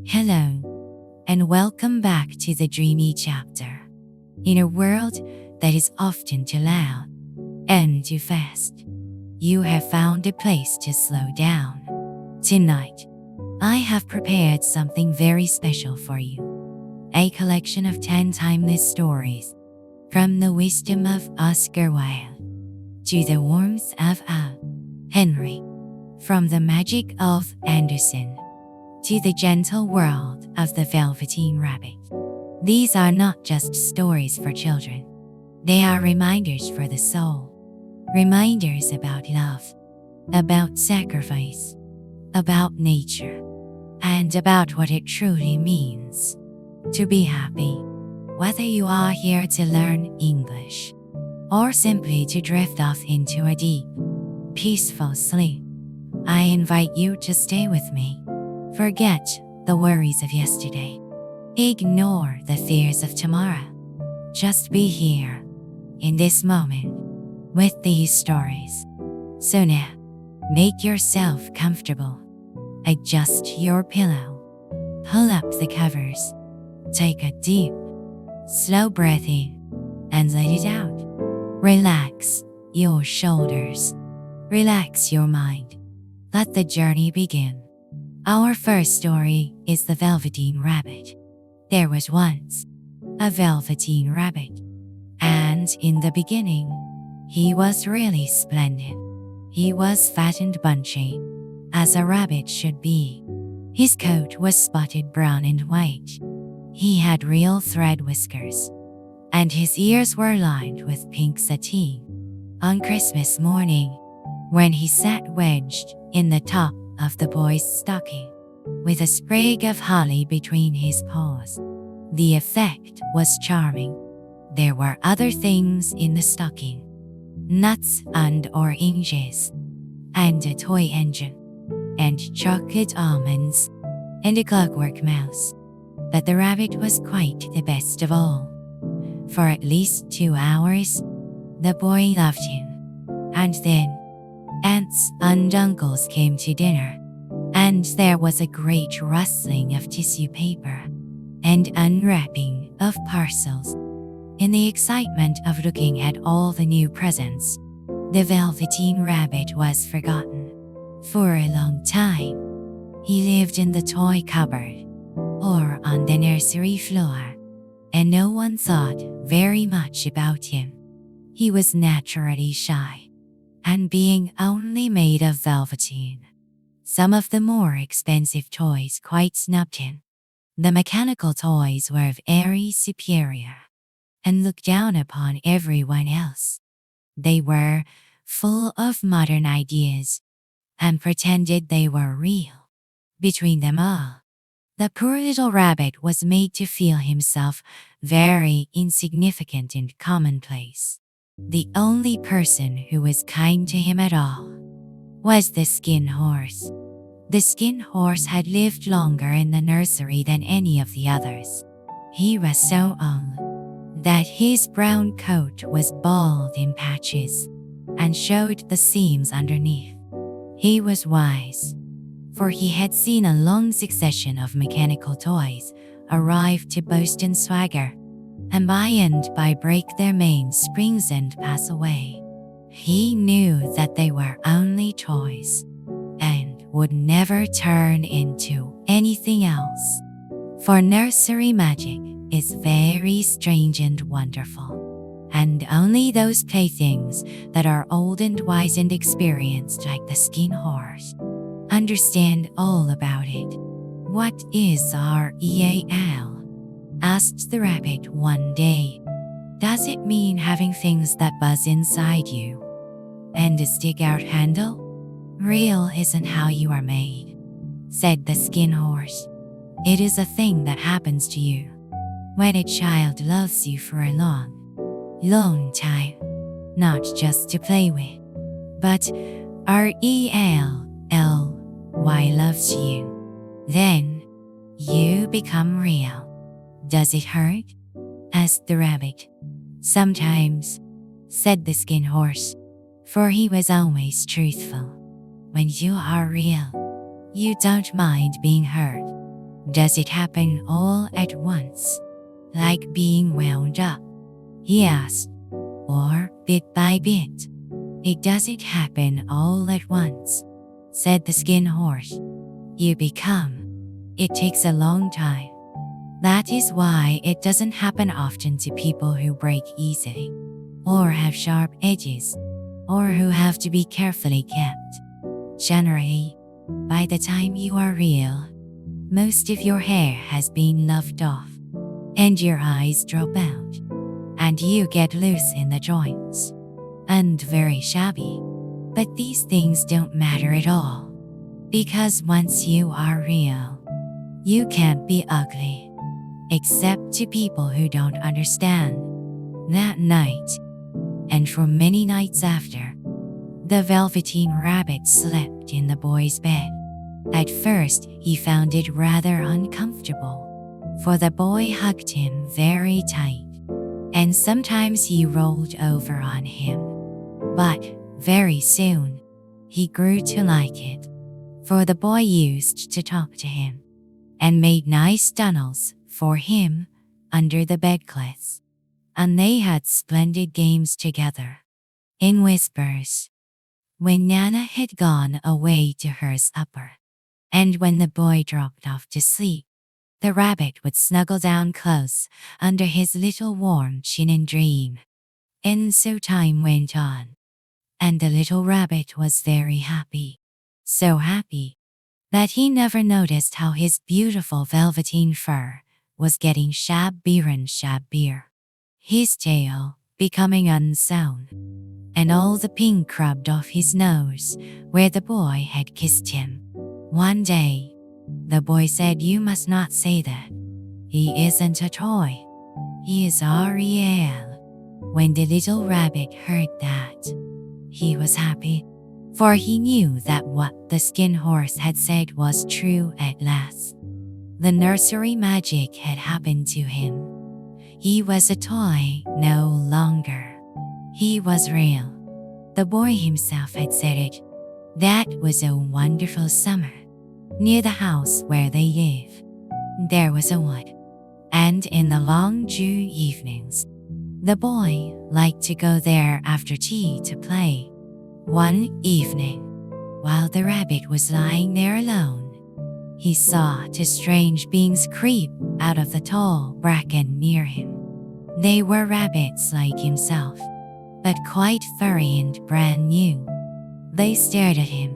Hello, and welcome back to the Dreamy Chapter. In a world that is often too loud and too fast, you have found a place to slow down. Tonight, I have prepared something very special for you. A collection of 10 timeless stories, from the wisdom of Oscar Wilde to the warmth of Henry, from the magic of Andersen to the gentle world of the Velveteen Rabbit. These are not just stories for children. They are reminders for the soul. Reminders about love, about sacrifice, about nature, and about what it truly means to be happy. Whether you are here to learn English or simply to drift off into a deep, peaceful sleep, I invite you to stay with me. Forget the worries of yesterday. Ignore the fears of tomorrow. Just be here, in this moment, with these stories. So now, make yourself comfortable. Adjust your pillow. Pull up the covers. Take a deep, slow breath in and let it out. Relax your shoulders. Relax your mind. Let the journey begin. Our first story is The Velveteen Rabbit. There was once a Velveteen Rabbit, and in the beginning, he was really splendid. He was fat and bunchy, as a rabbit should be. His coat was spotted brown and white. He had real thread whiskers, and his ears were lined with pink sateen. On Christmas morning, when he sat wedged in the top of the boy's stocking, with a sprig of holly between his paws, the effect was charming. There were other things in the stocking: nuts and oranges, and a toy engine, and chocolate almonds, and a clockwork mouse. But the rabbit was quite the best of all. For at least 2 hours, the boy loved him. And then, aunts and uncles came to dinner, and there was a great rustling of tissue paper and unwrapping of parcels. In the excitement of looking at all the new presents, the Velveteen Rabbit was forgotten. For a long time, he lived in the toy cupboard or on the nursery floor, and no one thought very much about him. He was naturally shy, and being only made of velveteen, some of the more expensive toys quite snubbed him. The mechanical toys were very superior and looked down upon everyone else. They were full of modern ideas and pretended they were real. Between them all, the poor little rabbit was made to feel himself very insignificant and commonplace. The only person who was kind to him at all was the skin horse. The skin horse had lived longer in the nursery than any of the others. He was so old that his brown coat was bald in patches and showed the seams underneath. He was wise, for he had seen a long succession of mechanical toys arrive to boast and swagger, and by and by break their mainsprings and pass away. He knew that they were only toys, and would never turn into anything else. For nursery magic is very strange and wonderful, and only those playthings that are old and wise and experienced, like the skin horse, understand all about it. "What is real?" asked the rabbit one day. "Does it mean having things that buzz inside you and a stick-out handle?" "Real isn't how you are made," said the skin horse. "It is a thing that happens to you when a child loves you for a long, long time, not just to play with, but REALLY loves you. Then you become real." "Does it hurt?" asked the rabbit. "Sometimes," said the skin horse, for he was always truthful. "When you are real, you don't mind being hurt. Does it happen all at once, like being wound up? He asked. Or bit by bit? Does it happen all at once? Said the skin horse. You become. It takes a long time. That is why it doesn't happen often to people who break easily, or have sharp edges, or who have to be carefully kept. Generally, by the time you are real, most of your hair has been lopped off, and your eyes drop out, and you get loose in the joints, and very shabby. But these things don't matter at all, because once you are real, you can't be ugly. Except to people who don't understand. That night, and for many nights after, the Velveteen Rabbit slept in the boy's bed. At first, he found it rather uncomfortable, for the boy hugged him very tight, and sometimes he rolled over on him. But very soon, he grew to like it, for the boy used to talk to him, and made nice tunnels for him under the bedclothes, and they had splendid games together, in whispers. When Nana had gone away to her supper, and when the boy dropped off to sleep, the rabbit would snuggle down close under his little warm chin and dream. And so time went on, and the little rabbit was very happy, so happy that he never noticed how his beautiful velveteen fur was getting shabbier and shabbier, his tail becoming unsewn, and all the pink rubbed off his nose where the boy had kissed him. One day, the boy said, "You must not say that. He isn't a toy. He is real." When the little rabbit heard that, he was happy, for he knew that what the skin horse had said was true at last. The nursery magic had happened to him. He was a toy no longer. He was real. The boy himself had said it. That was a wonderful summer. Near the house where they live, there was a wood, and in the long June evenings, the boy liked to go there after tea to play. One evening, while the rabbit was lying there alone, he saw two strange beings creep out of the tall bracken near him. They were rabbits like himself, but quite furry and brand new. They stared at him,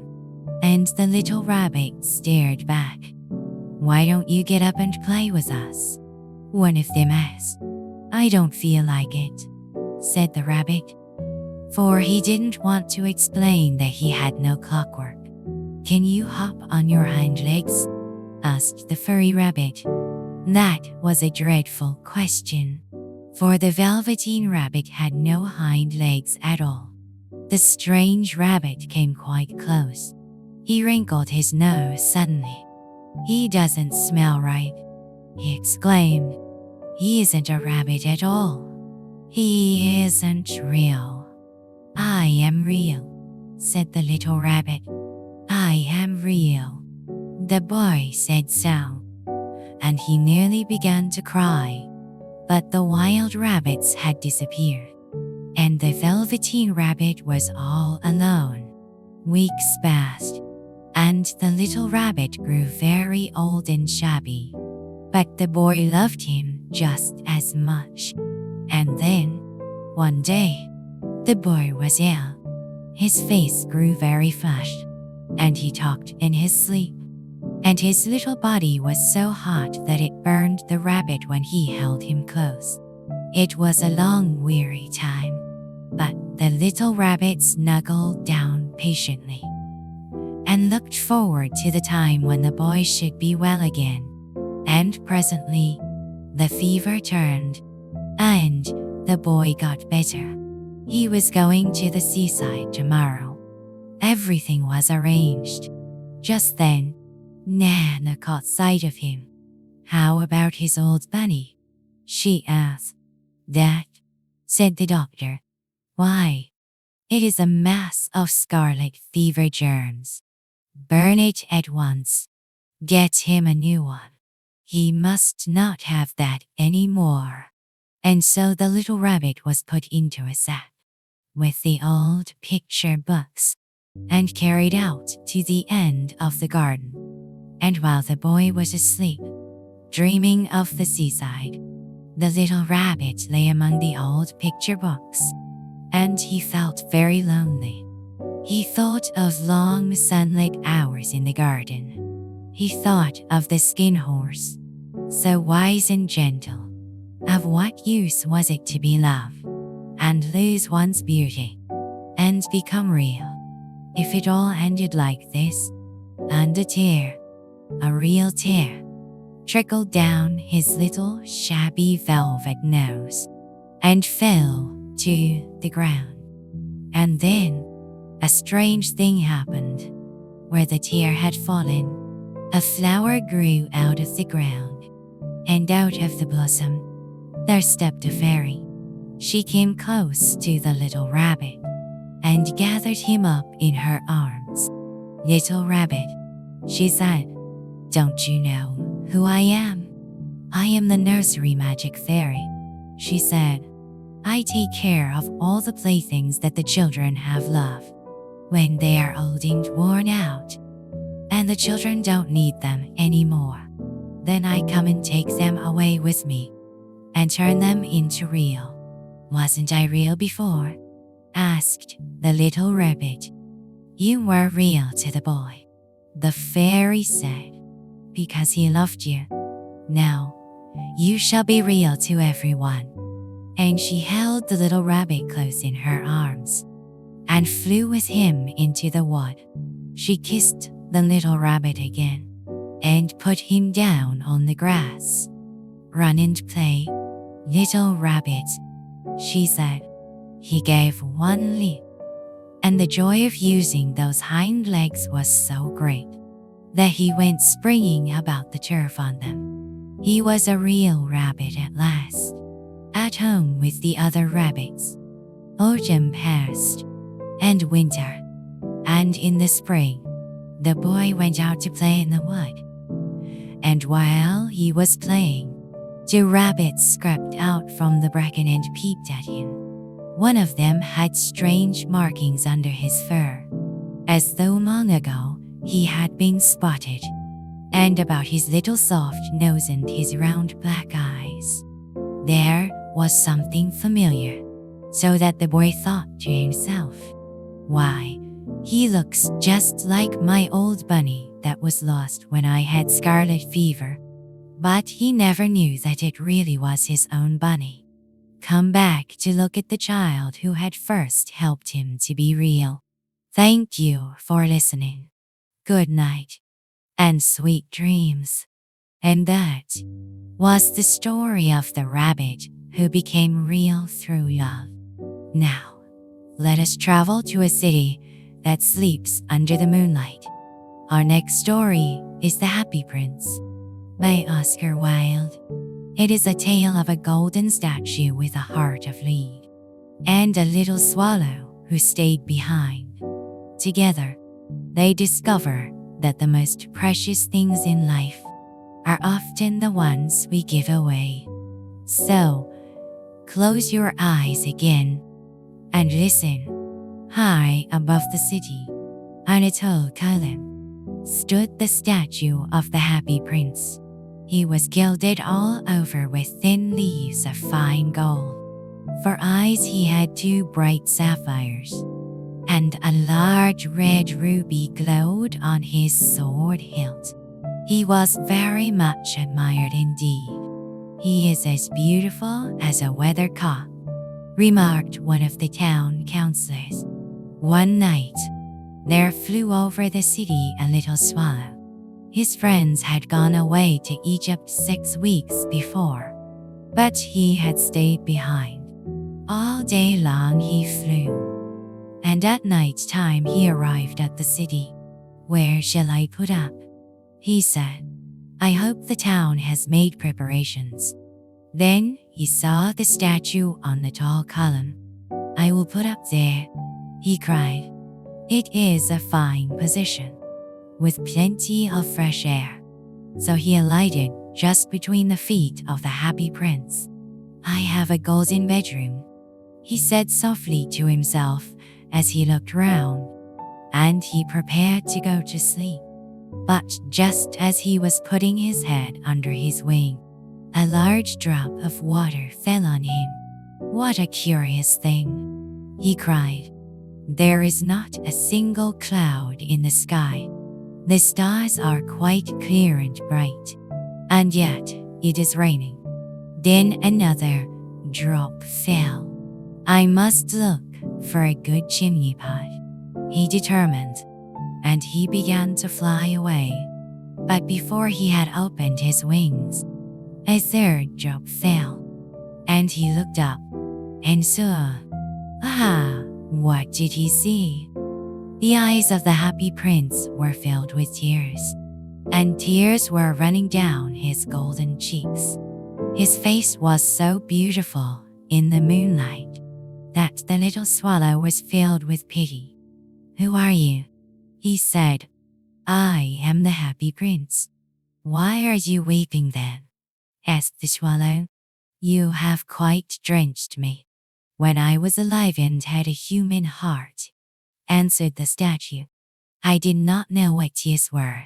and the little rabbit stared back. "Why don't you get up and play with us?" one of them asked. "I don't feel like it," said the rabbit, for he didn't want to explain that he had no clockwork. "Can you hop on your hind legs?" asked the furry rabbit. That was a dreadful question, for the Velveteen Rabbit had no hind legs at all. The strange rabbit came quite close. He wrinkled his nose suddenly. "He doesn't smell right," he exclaimed. "He isn't a rabbit at all. He isn't real." "I am real," said the little rabbit. "I am real." The boy said so, and he nearly began to cry. But the wild rabbits had disappeared, and the Velveteen Rabbit was all alone. Weeks passed, and the little rabbit grew very old and shabby. But the boy loved him just as much. And then, one day, the boy was ill. His face grew very flushed, and he talked in his sleep. And his little body was so hot that it burned the rabbit when he held him close. It was a long, weary time, but the little rabbit snuggled down patiently and looked forward to the time when the boy should be well again. And presently, the fever turned, and the boy got better. He was going to the seaside tomorrow. Everything was arranged. Just then, Nana caught sight of him. "How about his old bunny?" she asked. "That," said the doctor. "Why, it is a mass of scarlet fever germs. Burn it at once. Get him a new one." He must not have that any more. And so the little rabbit was put into a sack with the old picture books and carried out to the end of the garden. And while the boy was asleep, dreaming of the seaside, the little rabbit lay among the old picture books, and he felt very lonely. He thought of long sunlit hours in the garden. He thought of the skin horse, so wise and gentle. Of what use was it to be loved and lose one's beauty and become real if it all ended like this? And a real tear, trickled down his little shabby velvet nose and fell to the ground. And then a strange thing happened. Where the tear had fallen, a flower grew out of the ground, and out of the blossom there stepped a fairy. She came close to the little rabbit and gathered him up in her arms. "Little rabbit," she said, "don't you know who I am?" "I am the nursery magic fairy," she said. "I take care of all the playthings that the children have loved. When they are old and worn out, and the children don't need them anymore, then I come and take them away with me and turn them into real." "Wasn't I real before?" asked the little rabbit. "You were real to the boy," the fairy said, "because he loved you. Now, you shall be real to everyone." And she held the little rabbit close in her arms and flew with him into the wood. She kissed the little rabbit again and put him down on the grass. "Run and play, little rabbit," she said. He gave one leap, and the joy of using those hind legs was so great that he went springing about the turf on them. He was a real rabbit at last, at home with the other rabbits. Autumn passed, and winter, and in the spring, the boy went out to play in the wood. And while he was playing, 2 rabbits crept out from the bracken and peeped at him. One of them had strange markings under his fur, as though long ago he had been spotted, and about his little soft nose and his round black eyes there was something familiar, so that the boy thought to himself, "Why, he looks just like my old bunny that was lost when I had scarlet fever." But he never knew that it really was his own bunny, come back to look at the child who had first helped him to be real. Thank you for listening. Good night, and sweet dreams. And that was the story of the rabbit who became real through love. Now, let us travel to a city that sleeps under the moonlight. Our next story is The Happy Prince by Oscar Wilde. It is a tale of a golden statue with a heart of lead and a little swallow who stayed behind. Together, they discover that the most precious things in life are often the ones we give away. So, close your eyes again and listen. High above the city, on a tall column, stood the statue of the Happy Prince. He was gilded all over with thin leaves of fine gold. For eyes he had 2 bright sapphires, and a large red ruby glowed on his sword hilt. He was very much admired indeed. "He is as beautiful as a weathercock," remarked one of the town councillors. One night, there flew over the city a little swallow. His friends had gone away to Egypt 6 weeks before, but he had stayed behind. All day long he flew, and at night time he arrived at the city. "Where shall I put up?" he said. "I hope the town has made preparations." Then he saw the statue on the tall column. "I will put up there," he cried. "It is a fine position, with plenty of fresh air." So he alighted just between the feet of the happy prince. "I have a golden bedroom," he said softly to himself as he looked round, and he prepared to go to sleep. But just as he was putting his head under his wing, a large drop of water fell on him. "What a curious thing," he cried. "There is not a single cloud in the sky. The stars are quite clear and bright, and yet it is raining." Then another drop fell. "I must look for a good chimney pot," he determined, and he began to fly away. But before he had opened his wings, a third drop fell, and he looked up and saw. Ah, what did he see? The eyes of the happy prince were filled with tears, and tears were running down his golden cheeks. His face was so beautiful in the moonlight that the little swallow was filled with pity. "Who are you?" he said. "I am the happy prince." "Why are you weeping then?" asked the swallow. "You have quite drenched me. When I was alive and had a human heart," answered the statue, "I did not know what tears were,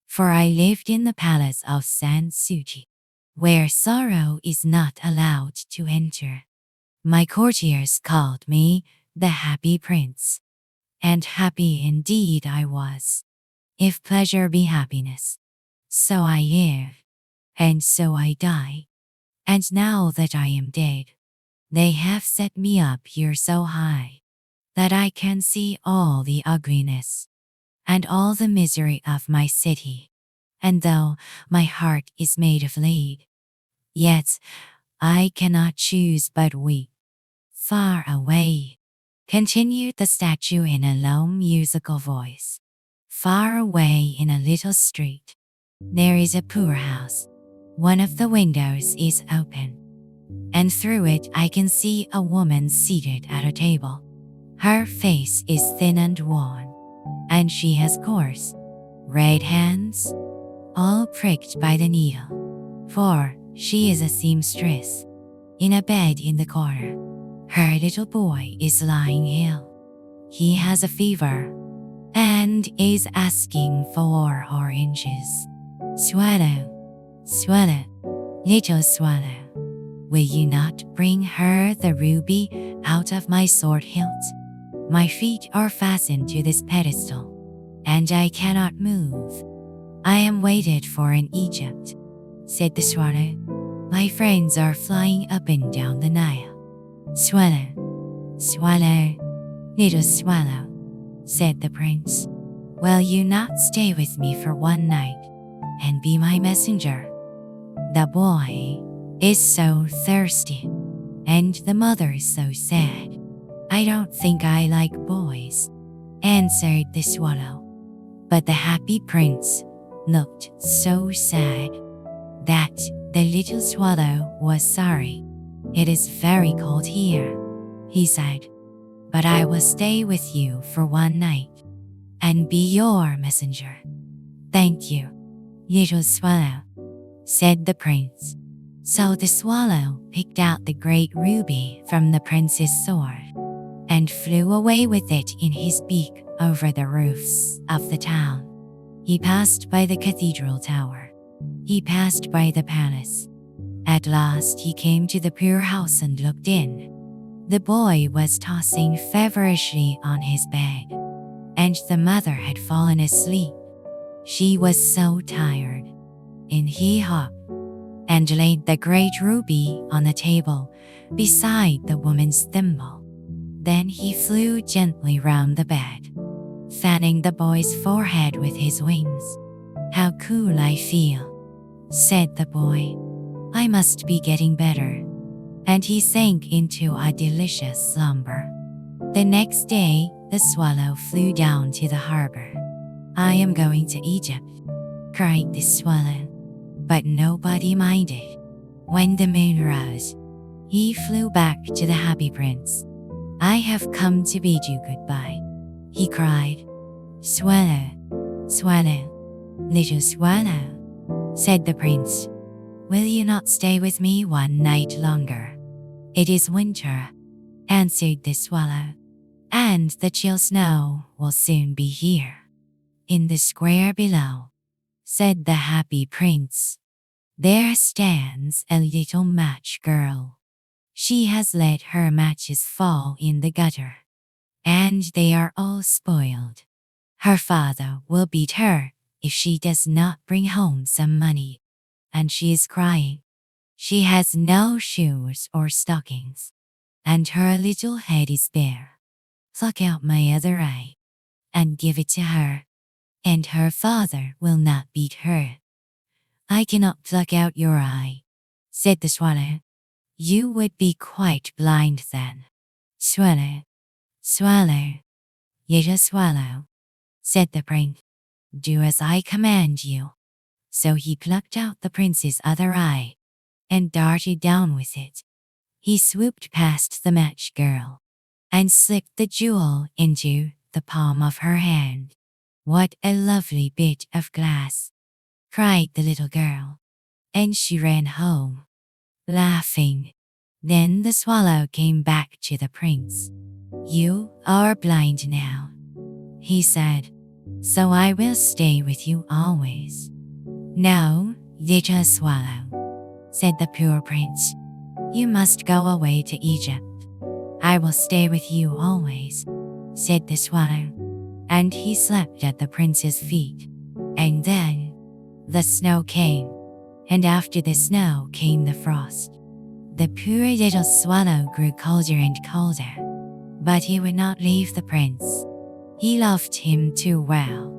for I lived in the palace of Sansuji, where sorrow is not allowed to enter. My courtiers called me the happy prince, and happy indeed I was. If pleasure be happiness, so I live, and so I die. And now that I am dead, they have set me up here so high that I can see all the ugliness and all the misery of my city. And though my heart is made of lead, yet I cannot choose but weep. Far away," continued the statue in a low musical voice, "far away in a little street, there is a poorhouse. One of the windows is open, and through it I can see a woman seated at a table. Her face is thin and worn, and she has coarse, red hands, all pricked by the needle, for she is a seamstress. In a bed in the corner, her little boy is lying ill. He has a fever, and is asking for oranges. Swallow, swallow, little swallow, will you not bring her the ruby out of my sword hilt? My feet are fastened to this pedestal, and I cannot move. I am waited for in Egypt," said the swallow. "My friends are flying up and down the Nile. Swallow, swallow, little swallow," said the prince, "will you not stay with me for one night and be my messenger? The boy is so thirsty, and the mother is so sad. I don't think I like boys," answered the swallow. But the happy prince looked so sad that the little swallow was sorry. "It is very cold here," he said, "but I will stay with you for one night and be your messenger." "Thank you, little swallow," said the prince. So the swallow picked out the great ruby from the prince's sword and flew away with it in his beak over the roofs of the town. He passed by the cathedral tower. He passed by the palace. At last he came to the poor house and looked in. The boy was tossing feverishly on his bed, and the mother had fallen asleep. She was so tired. In he hopped and laid the great ruby on the table beside the woman's thimble. Then he flew gently round the bed, fanning the boy's forehead with his wings. "How cool I feel," said the boy. "I must be getting better." And he sank into a delicious slumber. The next day, the swallow flew down to the harbor. "I am going to Egypt," cried the swallow. But nobody minded. When the moon rose, he flew back to the happy prince. "I have come to bid you goodbye," he cried. "Swallow, swallow, little swallow," said the prince. will you not stay with me one night longer? It is winter, answered the swallow, and the chill snow will soon be here. In the square below, said the happy prince, there stands a little match girl. She has let her matches fall in the gutter, and they are all spoiled. Her father will beat her if she does not bring home some money, and she is crying. She has no shoes or stockings, and her little head is bare. Pluck out my other eye, and give it to her, and her father will not beat her. I cannot pluck out your eye, said the swallow. You would be quite blind then. Swallow, swallow, little swallow, said the prince. Do as I command you. So he plucked out the prince's other eye, and darted down with it. He swooped past the match girl, and slipped the jewel into the palm of her hand. What a lovely bit of glass, cried the little girl, and she ran home, laughing. Then the swallow came back to the prince. You are blind now, he said, so I will stay with you always. No, little swallow, said the poor prince. You must go away to Egypt. I will stay with you always, said the swallow, and he slept at the prince's feet. And then the snow came, and after the snow came the frost. The poor little swallow grew colder and colder, but he would not leave the prince. He loved him too well.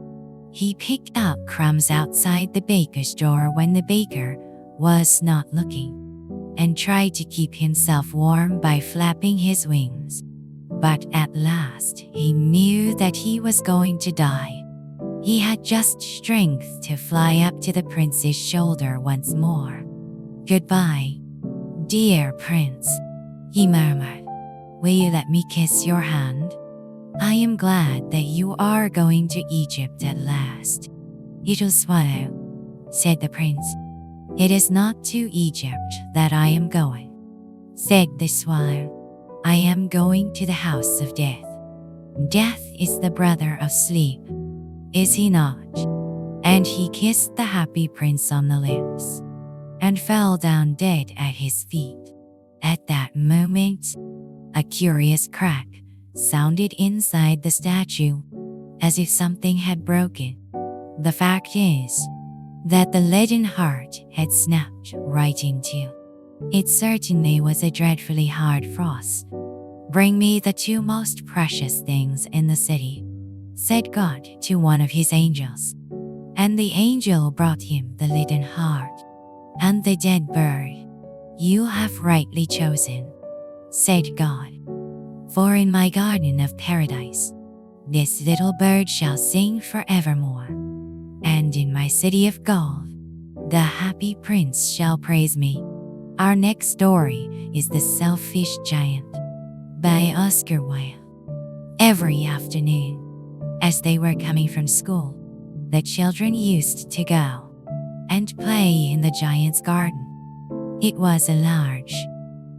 He picked up crumbs outside the baker's door when the baker was not looking, and tried to keep himself warm by flapping his wings. But at last he knew that he was going to die. He had just strength to fly up to the prince's shoulder once more. Goodbye, dear prince, he murmured. Will you let me kiss your hand? I am glad that you are going to Egypt at last. Little swallow, said the prince. It is not to Egypt that I am going, said the swallow. I am going to the house of death. Death is the brother of sleep, is he not? And he kissed the happy prince on the lips, and fell down dead at his feet. At that moment, a curious crack sounded inside the statue, as if something had broken. The fact is that the leaden heart had snapped right in two. It certainly was a dreadfully hard frost. Bring me the two most precious things in the city, said God to one of his angels. And the angel brought him the leaden heart and the dead bird. You have rightly chosen, said God. For in my garden of paradise, this little bird shall sing forevermore. And in my city of gold, the happy prince shall praise me. Our next story is The Selfish Giant by Oscar Wilde. Every afternoon, as they were coming from school, the children used to go and play in the giant's garden. It was a large,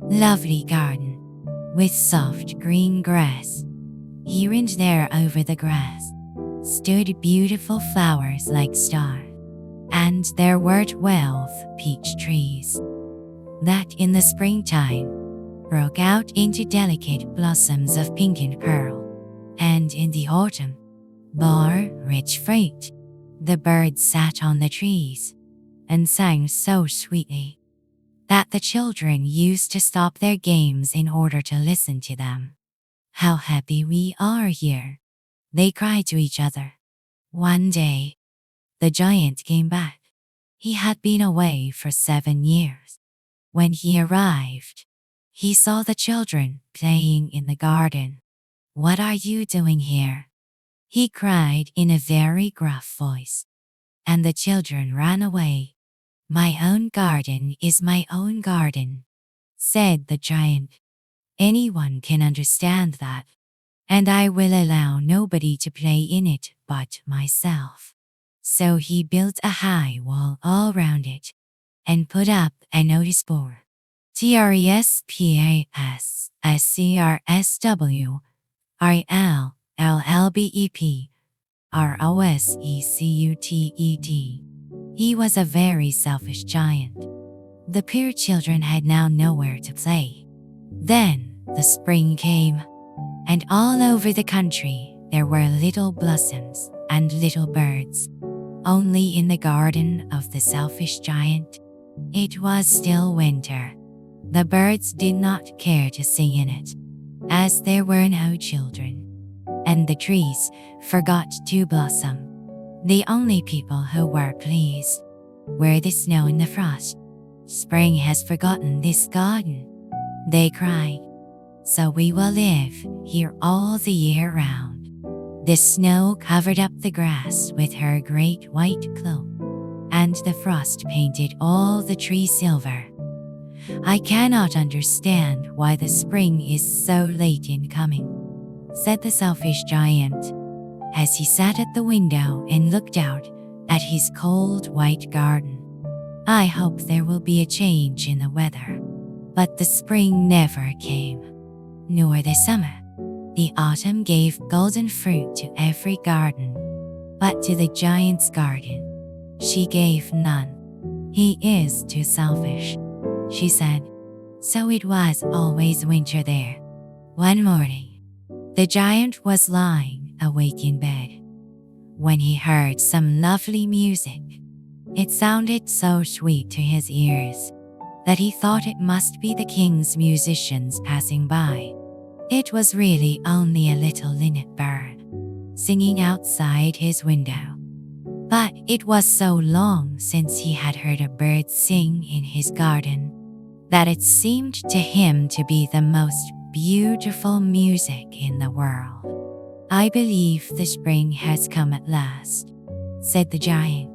lovely garden with soft green grass. Here and there over the grass stood beautiful flowers like stars, and there were 12 peach trees that in the springtime broke out into delicate blossoms of pink and pearl, and in the autumn bore rich fruit. The birds sat on the trees and sang so sweetly that the children used to stop their games in order to listen to them. How happy we are here, they cried to each other. One day, the giant came back. He had been away for 7 years. When he arrived, he saw the children playing in the garden. What are you doing here? He cried in a very gruff voice, and the children ran away. My own garden is my own garden, said the giant. Anyone can understand that, and I will allow nobody to play in it but myself. So he built a high wall all round it, and put up a notice board. TRESPASRSWRLLBEP He was a very selfish giant. The poor children had now nowhere to play. Then the spring came, and all over the country there were little blossoms and little birds. Only in the garden of the selfish giant, it was still winter. The birds did not care to sing in it, as there were no children, and the trees forgot to blossom. The only people who were pleased were the snow and the frost. "Spring has forgotten this garden," they cried, "so we will live here all the year round." The snow covered up the grass with her great white cloak, and the frost painted all the trees silver. "I cannot understand why the spring is so late in coming," said the selfish giant, as he sat at the window and looked out at his cold white garden. "I hope there will be a change in the weather." But the spring never came, nor the summer. The autumn gave golden fruit to every garden, but to the giant's garden she gave none. "He is too selfish," she said. So it was always winter there. One morning, the giant was lying awake in bed when he heard some lovely music. It sounded so sweet to his ears that he thought it must be the king's musicians passing by. It was really only a little linnet bird singing outside his window. But it was so long since he had heard a bird sing in his garden that it seemed to him to be the most beautiful music in the world. "I believe the spring has come at last," said the giant.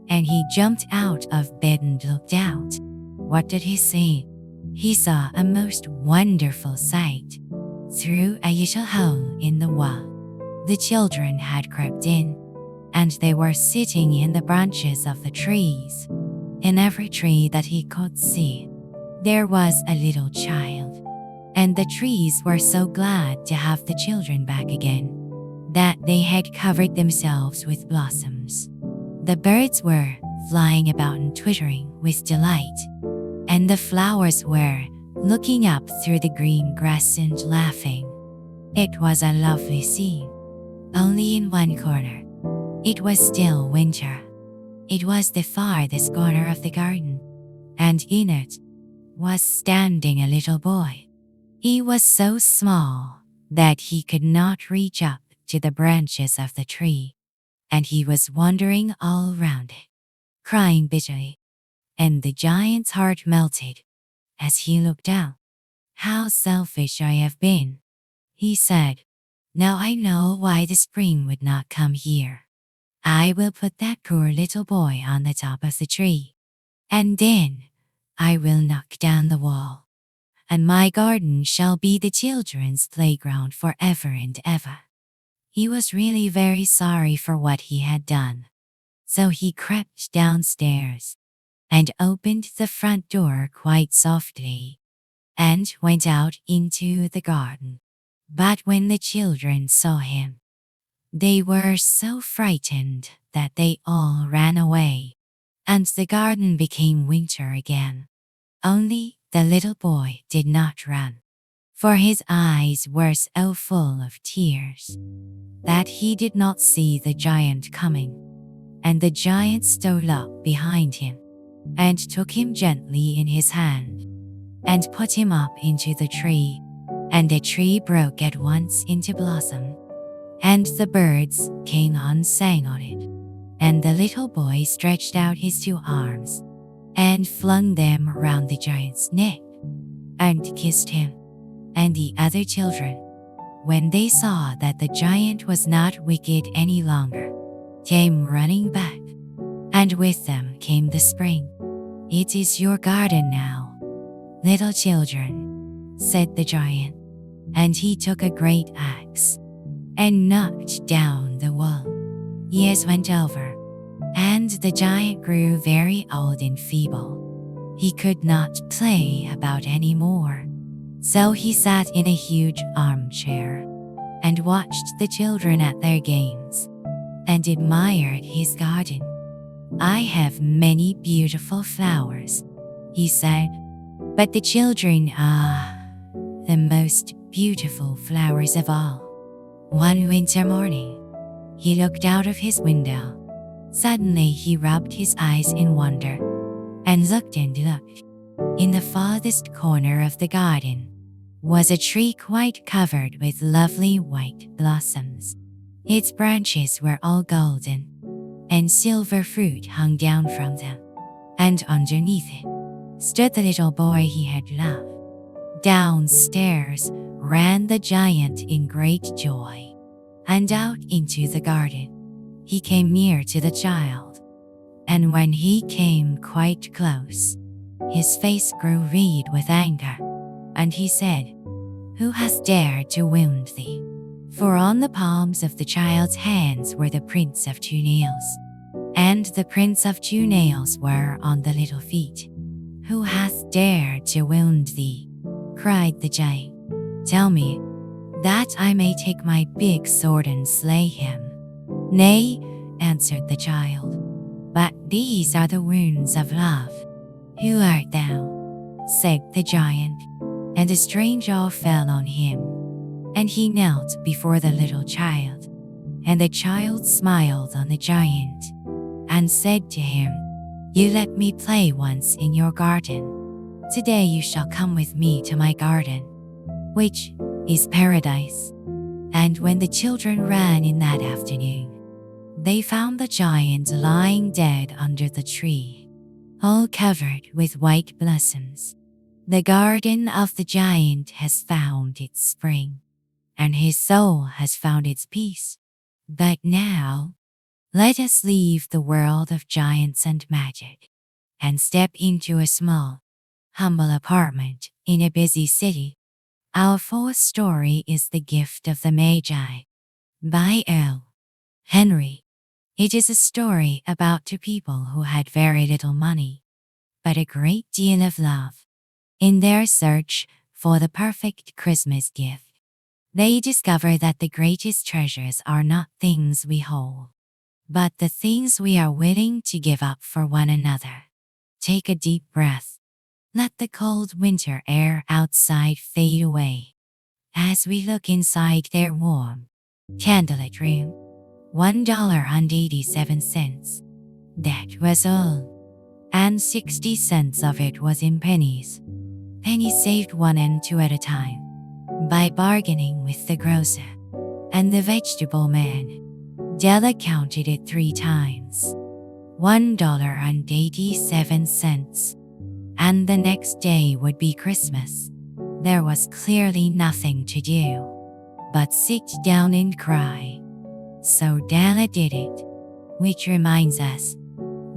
And he jumped out of bed and looked out. What did he see? He saw a most wonderful sight. Through a little hole in the wall, the children had crept in, and they were sitting in the branches of the trees. In every tree that he could see, there was a little child, and the trees were so glad to have the children back again that they had covered themselves with blossoms. The birds were flying about and twittering with delight, and the flowers were looking up through the green grass and laughing. It was a lovely scene. Only in one corner, it was still winter. It was the farthest corner of the garden, and in it was standing a little boy. He was so small that he could not reach up to the branches of the tree, and he was wandering all round it, crying bitterly, and the giant's heart melted as he looked down. "How selfish I have been," he said. "Now I know why the spring would not come here. I will put that poor little boy on the top of the tree, and then I will knock down the wall, and my garden shall be the children's playground forever and ever." He was really very sorry for what he had done. So he crept downstairs and opened the front door quite softly and went out into the garden. But when the children saw him, they were so frightened that they all ran away, and the garden became winter again. Only the little boy did not run, for his eyes were so full of tears that he did not see the giant coming. And the giant stole up behind him and took him gently in his hand and put him up into the tree, and the tree broke at once into blossom, and the birds came and sang on it, and the little boy stretched out his two arms and flung them around the giant's neck and kissed him. And the other children, when they saw that the giant was not wicked any longer, came running back, and with them came the spring. "It is your garden now, little children," said the giant, and he took a great axe and knocked down the wall. Years went over, and and the giant grew very old and feeble. He could not play about any more, so he sat in a huge armchair and watched the children at their games and admired his garden. "I have many beautiful flowers," he said, "but the children are the most beautiful flowers of all." One winter morning, he looked out of his window. Suddenly he rubbed his eyes in wonder and looked and looked. In the farthest corner of the garden was a tree quite covered with lovely white blossoms. Its branches were all golden, and silver fruit hung down from them, and underneath it stood the little boy he had loved. Downstairs ran the giant in great joy, and out into the garden. He came near to the child, and when he came quite close, his face grew red with anger, and he said, "Who has dared to wound thee?" For on the palms of the child's hands were the prints of 2 nails, and the prints of 2 nails were on the little feet. "Who hath dared to wound thee?" cried the giant. "Tell me, that I may take my big sword and slay him." "Nay," answered the child, "but these are the wounds of love." "Who art thou?" said the giant, and a strange awe fell on him, and he knelt before the little child, and the child smiled on the giant, and said to him, "You let me play once in your garden. Today you shall come with me to my garden, which is paradise." And when the children ran in that afternoon, they found the giant lying dead under the tree, all covered with white blossoms. The garden of the giant has found its spring, and his soul has found its peace. But now, let us leave the world of giants and magic, and step into a small, humble apartment in a busy city. Our 4th story is The Gift of the Magi, by L. Henry. It is a story about 2 people who had very little money, but a great deal of love. In their search for the perfect Christmas gift, they discover that the greatest treasures are not things we hold, but the things we are willing to give up for one another. Take a deep breath. Let the cold winter air outside fade away as we look inside their warm, candlelit room. $1.87. That was all, and 60 cents of it was in pennies. Penny saved 1 and 2 at a time by bargaining with the grocer and the vegetable man. Della counted it 3 times. $1.87. And the next day would be Christmas. There was clearly nothing to do but sit down and cry. So Della did it, which reminds us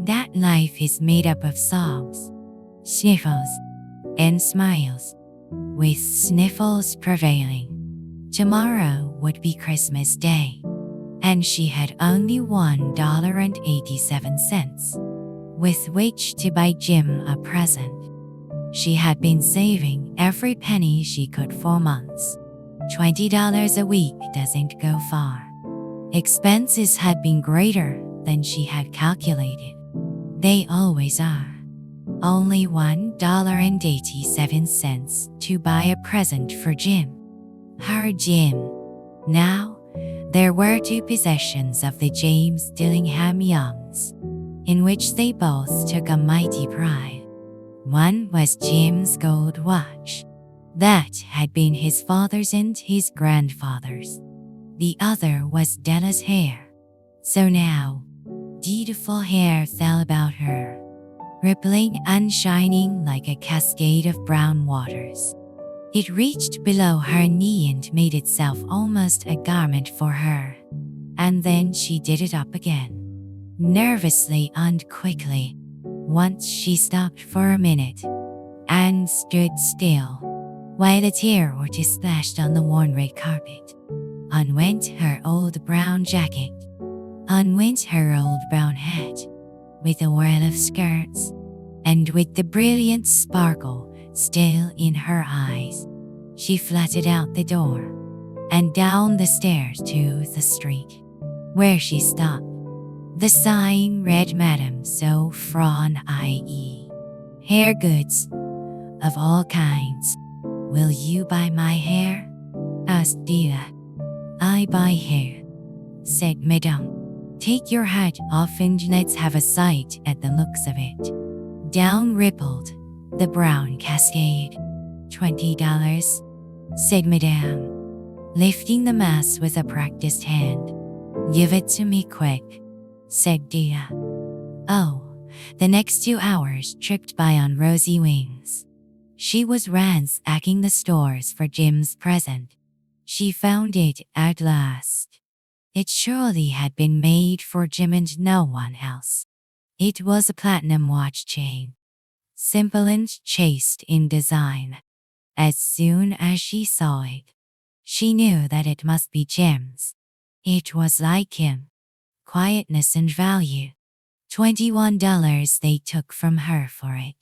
that life is made up of sobs, sniffles, and smiles, with sniffles prevailing. Tomorrow would be Christmas Day, and she had only $1.87 with which to buy Jim a present. She had been saving every penny she could for months. $20 a week doesn't go far. Expenses had been greater than she had calculated. They always are. Only $1.87 to buy a present for Jim. Her Jim. Now, there were 2 possessions of the James Dillingham Youngs, in which they both took a mighty pride. One was Jim's gold watch. That had been his father's and his grandfather's. The other was Della's hair. So now, beautiful hair fell about her, rippling and shining like a cascade of brown waters. It reached below her knee and made itself almost a garment for her. And then she did it up again, nervously and quickly. Once she stopped for a minute and stood still, while a tear or 2 splashed on the worn red carpet. On went her old brown jacket. On went her old brown hat. with a whirl of skirts, and with the brilliant sparkle still in her eyes, she fluttered out the door and down the stairs to the street, where she stopped. The sign read Madam So Fron i.e. hair goods of all kinds. Will you buy my hair? Asked Dila. I buy hair, said Madame. Take your hat off and let's have a sight at the looks of it. Down rippled the brown cascade. $20, said Madame, lifting the mass with a practiced hand. Give it to me quick, said Dia. Oh, the next 2 hours tripped by on rosy wings. She was ransacking the stores for Jim's present. She found it at last. It surely had been made for Jim and no one else. It was a platinum watch chain, simple and chaste in design. As soon as she saw it, she knew that it must be Jim's. It was like him, quietness and value. $21 they took from her for it,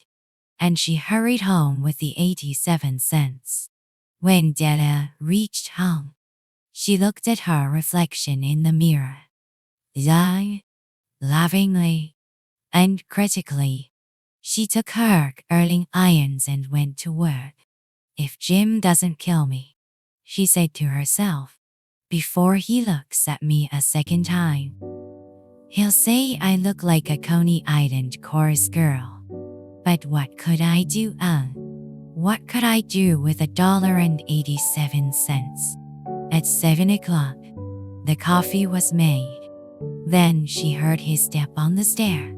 and she hurried home with the 87 cents. When Della reached home, she looked at her reflection in the mirror. Then, lovingly and critically, she took her curling irons and went to work. If Jim doesn't kill me, she said to herself, before he looks at me a second time, he'll say I look like a Coney Island chorus girl. But what could I do? What could I do with $1.87? At 7 o'clock, the coffee was made. Then she heard his step on the stair.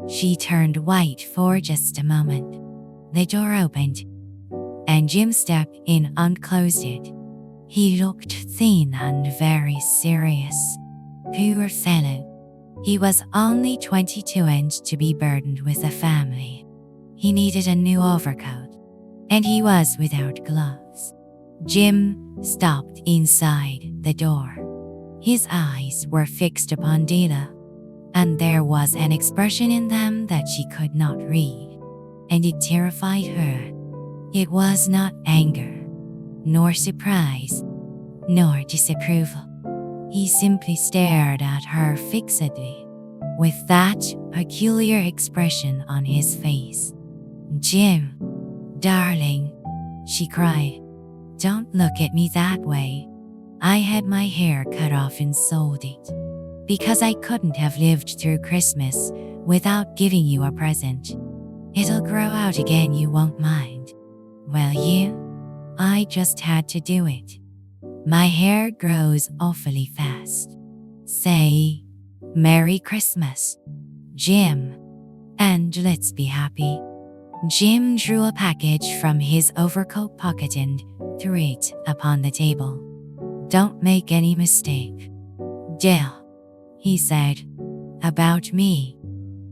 She turned white for just a moment. The door opened, and Jim stepped in and closed it. He looked thin and very serious. Poor fellow. He was only 22 and to be burdened with a family. He needed a new overcoat, and he was without gloves. Jim stopped inside the door. His eyes were fixed upon Dila, and there was an expression in them that she could not read, and it terrified her. It was not anger, nor surprise, nor disapproval. He simply stared at her fixedly, with that peculiar expression on his face. Jim, darling, she cried, don't look at me that way. I had my hair cut off and sold it, because I couldn't have lived through Christmas without giving you a present. It'll grow out again, you won't mind. Will you? I just had to do it. My hair grows awfully fast. Say, Merry Christmas, Jim, and let's be happy. Jim drew a package from his overcoat pocket and threw it upon the table. Don't make any mistake, Dale, he said. About me,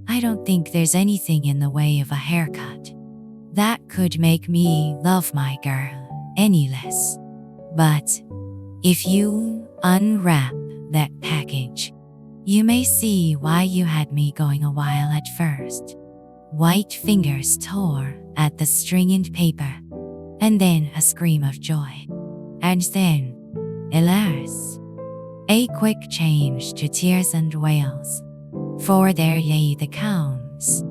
I don't think there's anything in the way of a haircut that could make me love my girl any less. But if you unwrap that package, you may see why you had me going a while at first. White fingers tore at the string and paper, and then a scream of joy. And then, alas, a quick change to tears and wails. For there lay the combs,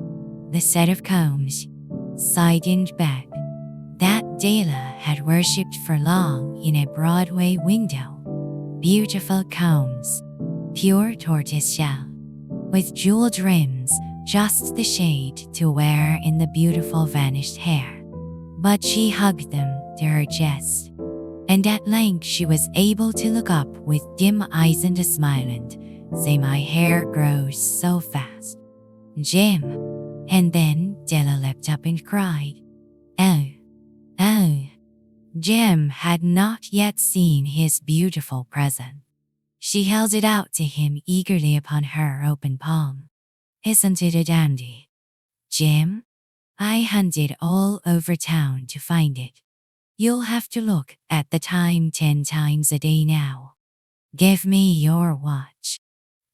the set of combs, side and back, that Dela had worshipped for long in a Broadway window. Beautiful combs, pure tortoiseshell, with jeweled rims, just the shade to wear in the beautiful vanished hair. But she hugged them to her chest, and at length she was able to look up with dim eyes and a smile and say, my hair grows so fast, Jim. And then Della leapt up and cried, oh, oh. Jim had not yet seen his beautiful present. She held it out to him eagerly upon her open palm. Isn't it a dandy, Jim? I hunted all over town to find it. You'll have to look at the time 10 times a day now. Give me your watch.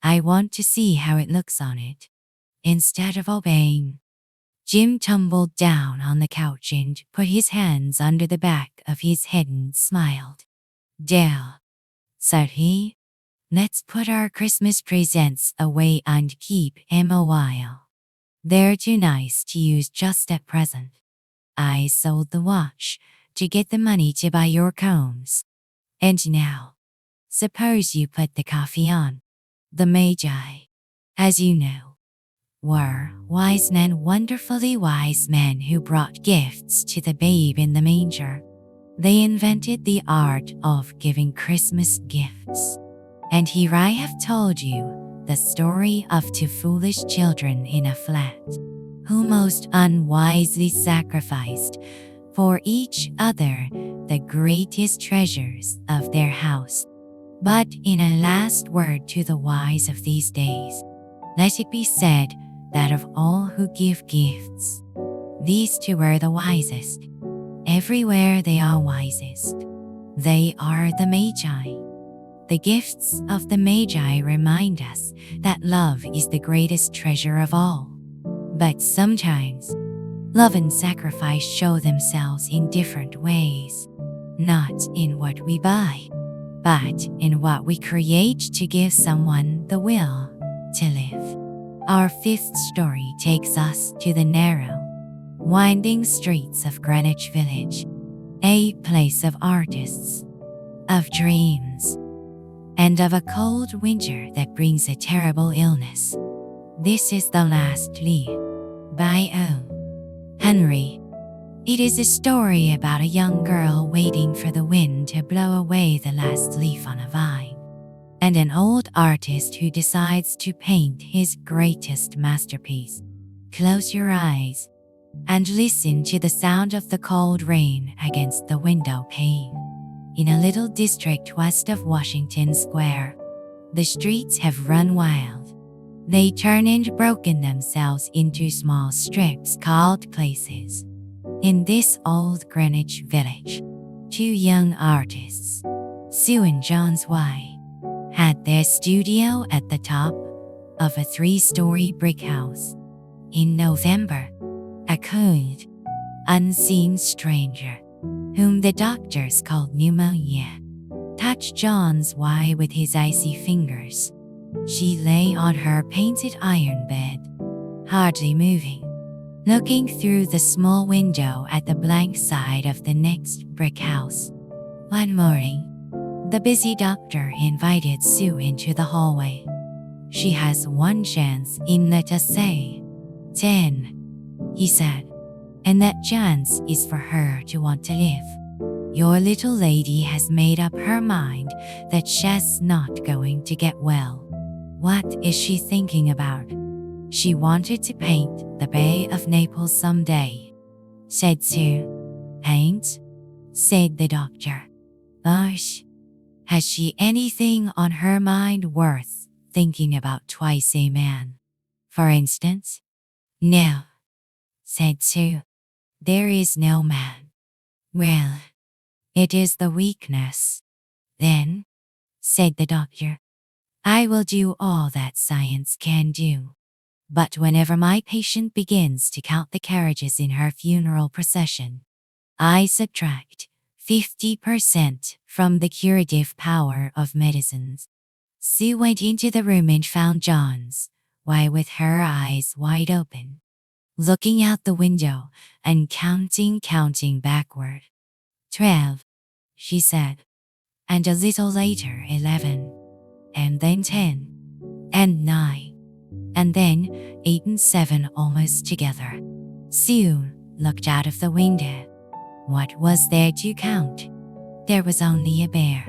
I want to see how it looks on it. Instead of obeying, Jim tumbled down on the couch and put his hands under the back of his head and smiled. "Dale," said he, "let's put our Christmas presents away and keep 'em a while. They're too nice to use just at present. I sold the watch to get the money to buy your combs. And now, suppose you put the coffee on." The Magi, as you know, were wise men, wonderfully wise men who brought gifts to the babe in the manger. They invented the art of giving Christmas gifts. And here I have told you the story of two foolish children in a flat, who most unwisely sacrificed for each other the greatest treasures of their house. But in a last word to the wise of these days, let it be said that of all who give gifts, these two are the wisest. Everywhere they are wisest. They are the Magi. The gifts of the Magi remind us that love is the greatest treasure of all. But sometimes, love and sacrifice show themselves in different ways, not in what we buy, but in what we create to give someone the will to live. Our fifth story takes us to the narrow, winding streets of Greenwich Village, a place of artists, of dreams, and of a cold winter that brings a terrible illness. This is The Last Leaf by O. Henry. It is a story about a young girl waiting for the wind to blow away the last leaf on a vine, and an old artist who decides to paint his greatest masterpiece. Close your eyes and listen to the sound of the cold rain against the window pane. In a little district west of Washington Square, the streets have run wild. They turn and broken themselves into small strips called places. In this old Greenwich village, two young artists, Sue and John's wife, had their studio at the top of a 3-story brick house. In November, a cold, unseen stranger, whom the doctors called pneumonia, touched John's wife with his icy fingers. She lay on her painted iron bed, hardly moving, looking through the small window at the blank side of the next brick house. One morning, the busy doctor invited Sue into the hallway. "She has one chance in, let us say, 10, he said, "and that chance is for her to want to live. Your little lady has made up her mind that she's not going to get well. What is she thinking about? She wanted to paint the Bay of Naples someday," said Sue. "Paint?" said the doctor. "Gosh, has she anything on her mind worth thinking about twice a man, for instance?" "No," said Sue. "There is no man." "Well, it is the weakness, then," said the doctor. "I will do all that science can do. But whenever my patient begins to count the carriages in her funeral procession, I subtract 50% from the curative power of medicines." Sue went into the room and found John's wife with her eyes wide open, looking out the window and counting backward. 12, she said, and a little later 11, and then 10, and 9, and then 8 and 7 almost together. Sue looked out of the window. What was there to count? There was only a bare,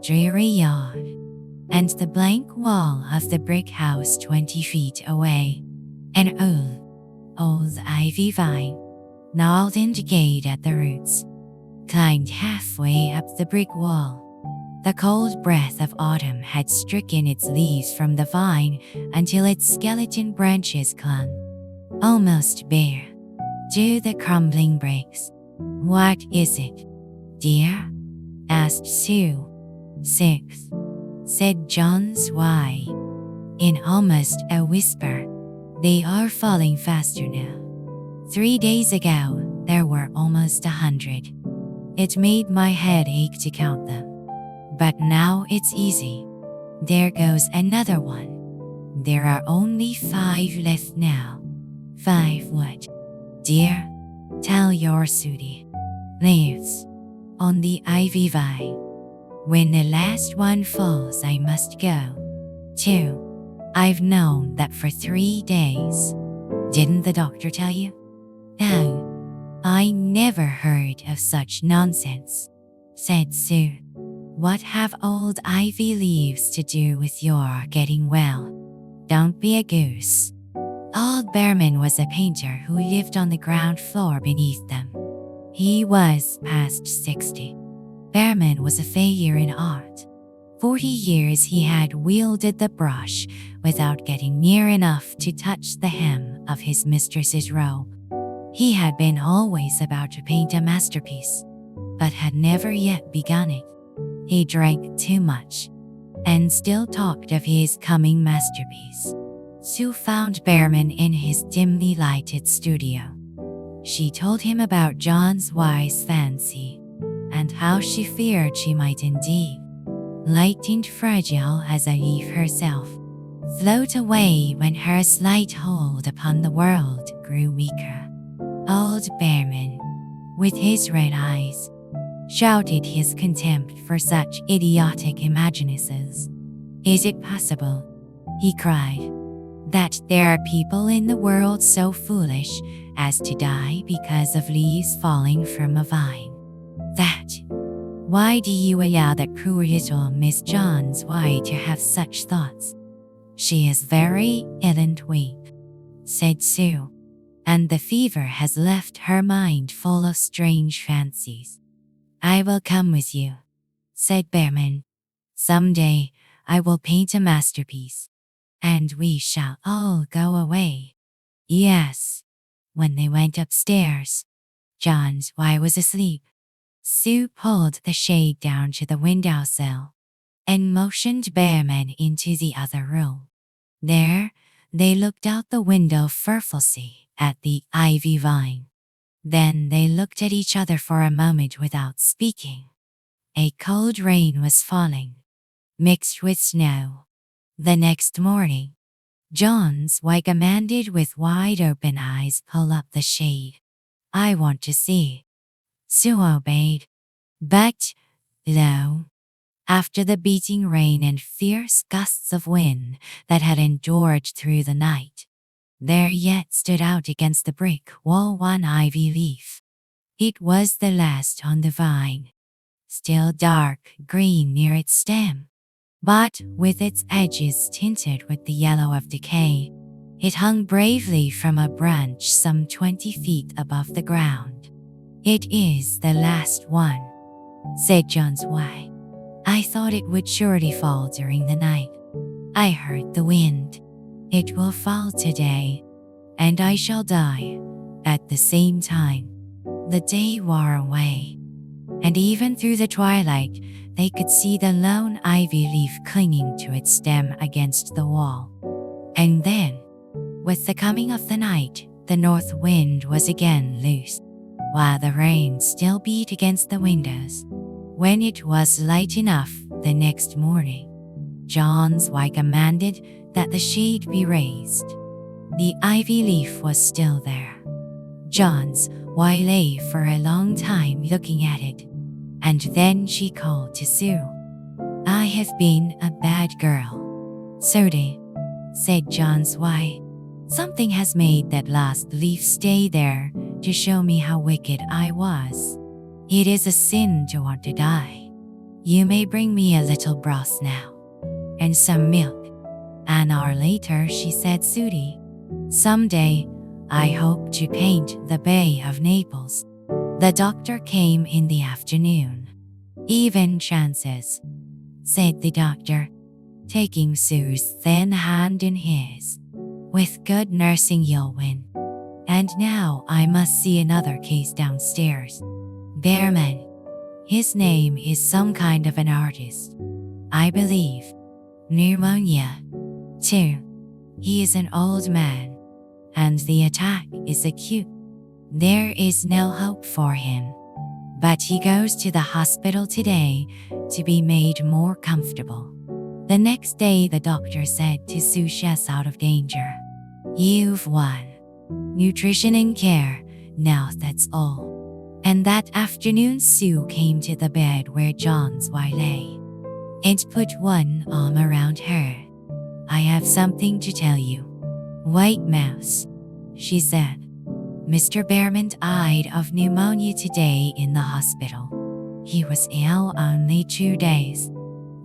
dreary yard, and the blank wall of the brick house 20 feet away. An old ivy vine, gnarled and decayed at the roots, climbed halfway up the brick wall. The cold breath of autumn had stricken its leaves from the vine until its skeleton branches clung, almost bare, to the crumbling bricks. "What is it, dear?" asked Sue. 6, said John's wife, in almost a whisper. They are falling faster now. 3 days ago, there were almost 100. It made my head ache to count them. But now it's easy. There goes another one. There are only 5 left now. 5 what? Dear, tell your Sooty. Leaves on the ivy vine. When the last one falls, I must go. 2. I've known that for 3 days. Didn't the doctor tell you? No, I never heard of such nonsense, said Sue. What have old ivy leaves to do with your getting well? Don't be a goose. Old Bearman was a painter who lived on the ground floor beneath them. He was past 60. Bearman was a failure in art. 40 years he had wielded the brush without getting near enough to touch the hem of his mistress's robe. He had been always about to paint a masterpiece, but had never yet begun it. He drank too much, and still talked of his coming masterpiece. Sue found Bearman in his dimly lighted studio. She told him about John's wise fancy, and how she feared she might indeed, light and fragile as a leaf herself, float away when her slight hold upon the world grew weaker. Old Bearman, with his red eyes, shouted his contempt for such idiotic imaginesses. Is it possible, he cried, that there are people in the world so foolish as to die because of leaves falling from a vine? That, why do you allow that poor little Miss John's wife to have such thoughts? She is very ill and weak, said Sue, and the fever has left her mind full of strange fancies. I will come with you, said Bearman. Some day I will paint a masterpiece, and we shall all go away. Yes. When they went upstairs, John's wife was asleep. Sue pulled the shade down to the windowsill and motioned Bearman into the other room. There, they looked out the window furtively at the ivy vine. Then they looked at each other for a moment without speaking. A cold rain was falling, mixed with snow. The next morning, John's wife commanded with wide-open eyes, pull up the shade. I want to see. Sue obeyed. But, lo, after the beating rain and fierce gusts of wind that had endured through the night, there yet stood out against the brick wall one ivy leaf. It was the last on the vine, still dark green near its stem, but with its edges tinted with the yellow of decay. It hung bravely from a branch some 20 feet above the ground. It is the last one, said John's wife. I thought it would surely fall during the night. I heard the wind. It will fall today, and I shall die at the same time. The day wore away, and even through the twilight they could see the lone ivy leaf clinging to its stem against the wall. And then, with the coming of the night, the north wind was again loose, while the rain still beat against the windows. When it was light enough the next morning, John's wife commanded that the shade be raised. The ivy leaf was still there. John's wife lay for a long time looking at it, and then she called to Sue. I have been a bad girl, Sooty, said John's wife. Something has made that last leaf stay there to show me how wicked I was. It is a sin to want to die. You may bring me a little broth now, and some milk. An hour later she said, Sooty, someday I hope to paint the Bay of Naples. The doctor came in the afternoon. Even chances, said the doctor, taking Sue's thin hand in his. With good nursing you'll win. And now I must see another case downstairs. Bearman. His name is some kind of an artist, I believe. Pneumonia, too. He is an old man, and the attack is acute. There is no hope for him, but he goes to the hospital today to be made more comfortable. The next day, the doctor said to Sue she's out of danger. You've won. Nutrition and care, now that's all. And that afternoon, Sue came to the bed where John's wife lay and put one arm around her. I have something to tell you. White Mouse, she said. Mr. Bearman died of pneumonia today in the hospital. He was ill only 2 days.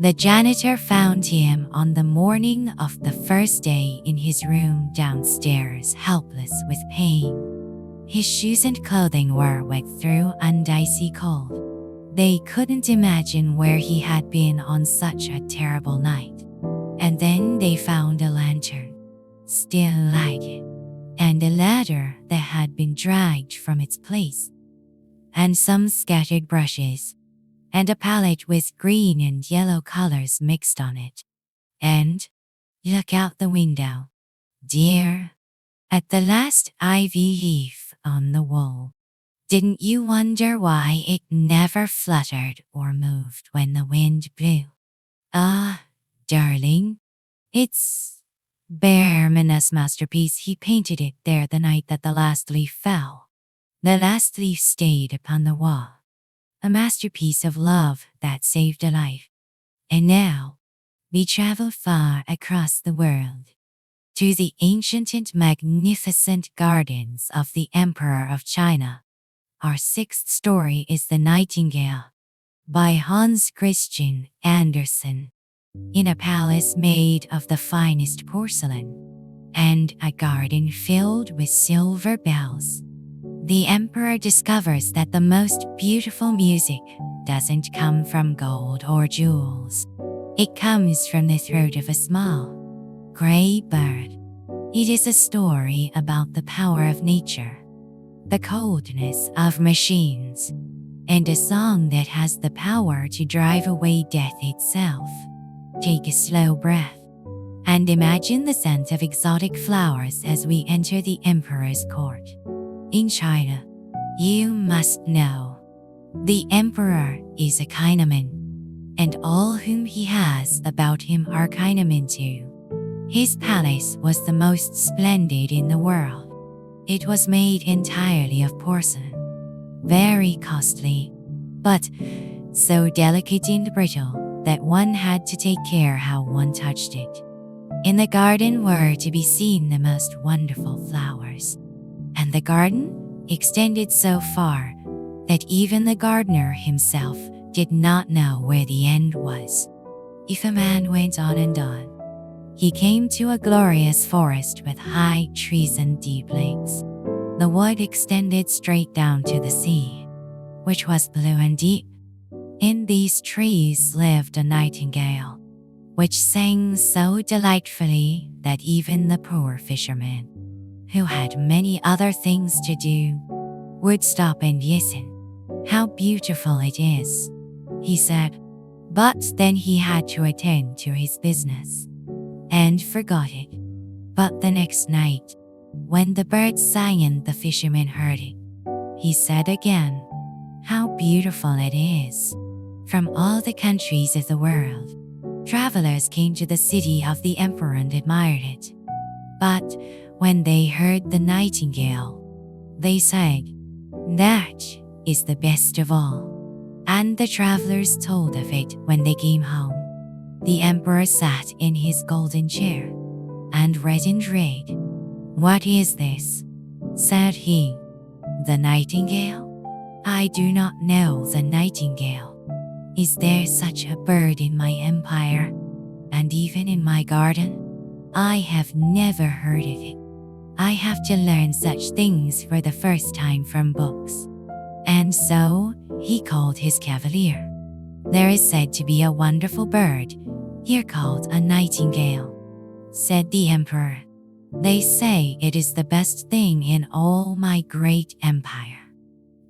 The janitor found him on the morning of the first day in his room downstairs, helpless with pain. His shoes and clothing were wet through and icy cold. They couldn't imagine where he had been on such a terrible night. And then they found a lantern, still like it, and a ladder that had been dragged from its place, and some scattered brushes, and a palette with green and yellow colors mixed on it. And, look out the window, dear, at the last ivy leaf on the wall. Didn't you wonder why it never fluttered or moved when the wind blew? Ah, darling, it's Bearman's masterpiece. He painted it there the night that the last leaf fell. The last leaf stayed upon the wall. A masterpiece of love that saved a life. And now, we travel far across the world, to the ancient and magnificent gardens of the Emperor of China. Our sixth story is The Nightingale, by Hans Christian Andersen. In a palace made of the finest porcelain, and a garden filled with silver bells, the emperor discovers that the most beautiful music doesn't come from gold or jewels. It comes from the throat of a small, gray bird. It is a story about the power of nature, the coldness of machines, and a song that has the power to drive away death itself. Take a slow breath and imagine the scent of exotic flowers as we enter the emperor's court. In China, you must know, the emperor is a Chinaman, and all whom he has about him are Chinamen too. His palace was the most splendid in the world. It was made entirely of porcelain, very costly, but so delicate and brittle that one had to take care how one touched it. In the garden were to be seen the most wonderful flowers, and the garden extended so far that even the gardener himself did not know where the end was. If a man went on and on, he came to a glorious forest with high trees and deep lakes. The wood extended straight down to the sea, which was blue and deep. In these trees lived a nightingale, which sang so delightfully that even the poor fishermen, who had many other things to do, would stop and listen. How beautiful it is, he said, but then he had to attend to his business and forgot it. But the next night, when the bird sang and the fisherman heard it, he said again, how beautiful it is. From all the countries of the world, travelers came to the city of the emperor and admired it. But when they heard the nightingale, they said, that is the best of all. And the travelers told of it when they came home. The emperor sat in his golden chair and read and read. What is this? Said he. The nightingale? I do not know the nightingale. Is there such a bird in my empire, and even in my garden? I have never heard of it. I have to learn such things for the first time from books. And so, he called his cavalier. There is said to be a wonderful bird, here called a nightingale, said the emperor. They say it is the best thing in all my great empire.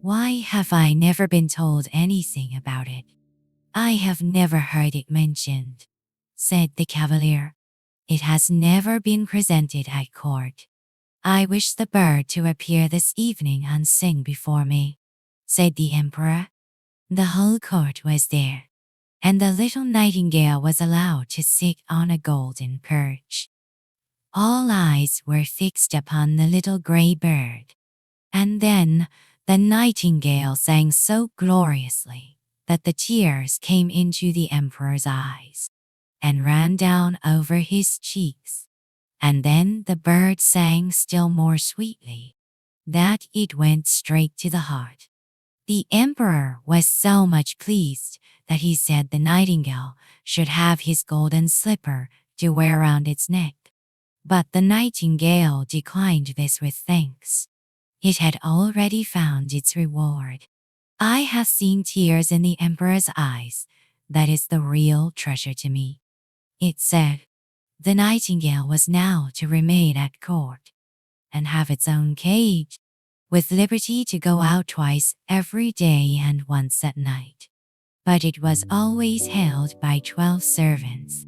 Why have I never been told anything about it? I have never heard it mentioned, said the cavalier. It has never been presented at court. "I wish the bird to appear this evening and sing before me," said the emperor. The whole court was there, and the little nightingale was allowed to sit on a golden perch. All eyes were fixed upon the little grey bird, and then the nightingale sang so gloriously that the tears came into the emperor's eyes and ran down over his cheeks. And then the bird sang still more sweetly, that it went straight to the heart. The emperor was so much pleased that he said the nightingale should have his golden slipper to wear round its neck. But the nightingale declined this with thanks. It had already found its reward. "I have seen tears in the emperor's eyes. That is the real treasure to me," it said. The nightingale was now to remain at court and have its own cage, with liberty to go out twice every day and once at night. But it was always held by 12 servants,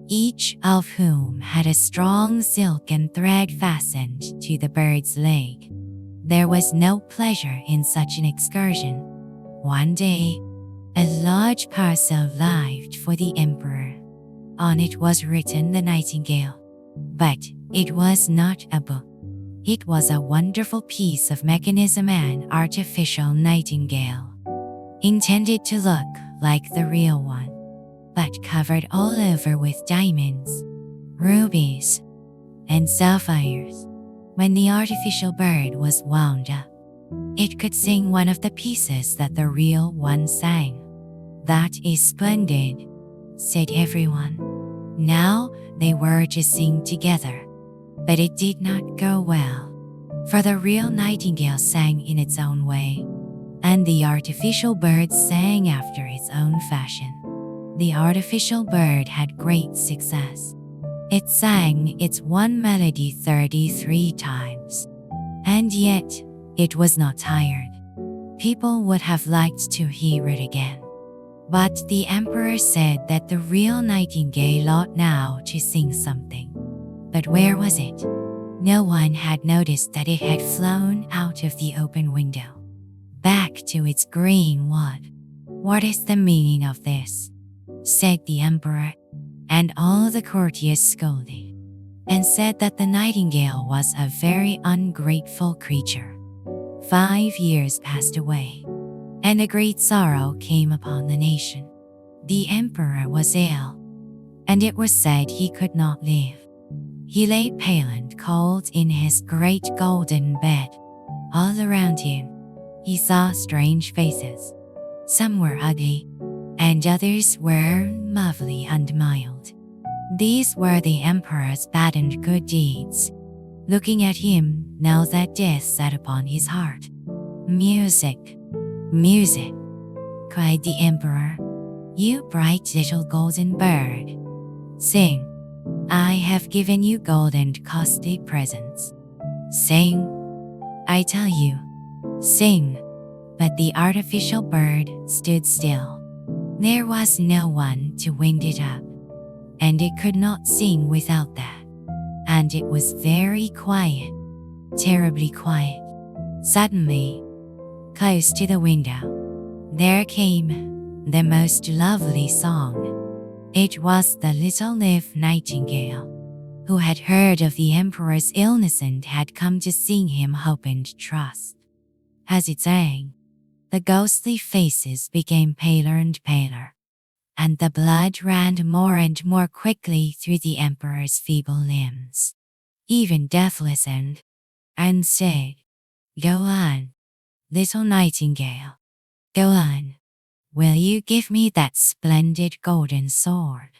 each of whom had a strong silken thread fastened to the bird's leg. There was no pleasure in such an excursion. One day, a large parcel arrived for the emperor. On it was written "The Nightingale," but it was not a book. It was a wonderful piece of mechanism, an artificial nightingale, intended to look like the real one, but covered all over with diamonds, rubies, and sapphires. When the artificial bird was wound up, it could sing one of the pieces that the real one sang. "That is splendid," said everyone. Now they were to sing together, but it did not go well, for the real nightingale sang in its own way, and the artificial bird sang after its own fashion. The artificial bird had great success. It sang its one melody 33 times, and yet it was not tired. People would have liked to hear it again. But the emperor said that the real nightingale ought now to sing something. But where was it? No one had noticed that it had flown out of the open window, back to its green wood. "What is the meaning of this?" said the emperor, and all the courtiers scolded, and said that the nightingale was a very ungrateful creature. 5 years passed away, and a great sorrow came upon the nation. The emperor was ill, and it was said he could not live. He lay pale and cold in his great golden bed. All around him, he saw strange faces. Some were ugly, and others were lovely and mild. These were the emperor's bad and good deeds. Looking at him, now that death sat upon his heart. "Music! Music!" cried the emperor. "You bright little golden bird, sing! I have given you gold and costly presents. Sing! I tell you, sing!" But the artificial bird stood still. There was no one to wind it up, and it could not sing without that. And it was very quiet, terribly quiet. Suddenly, close to the window, there came the most lovely song. It was the little live nightingale, who had heard of the emperor's illness and had come to sing him hope and trust. As it sang, the ghostly faces became paler and paler, and the blood ran more and more quickly through the emperor's feeble limbs. Even death listened, and said, "Go on, little nightingale, go on. Will you give me that splendid golden sword?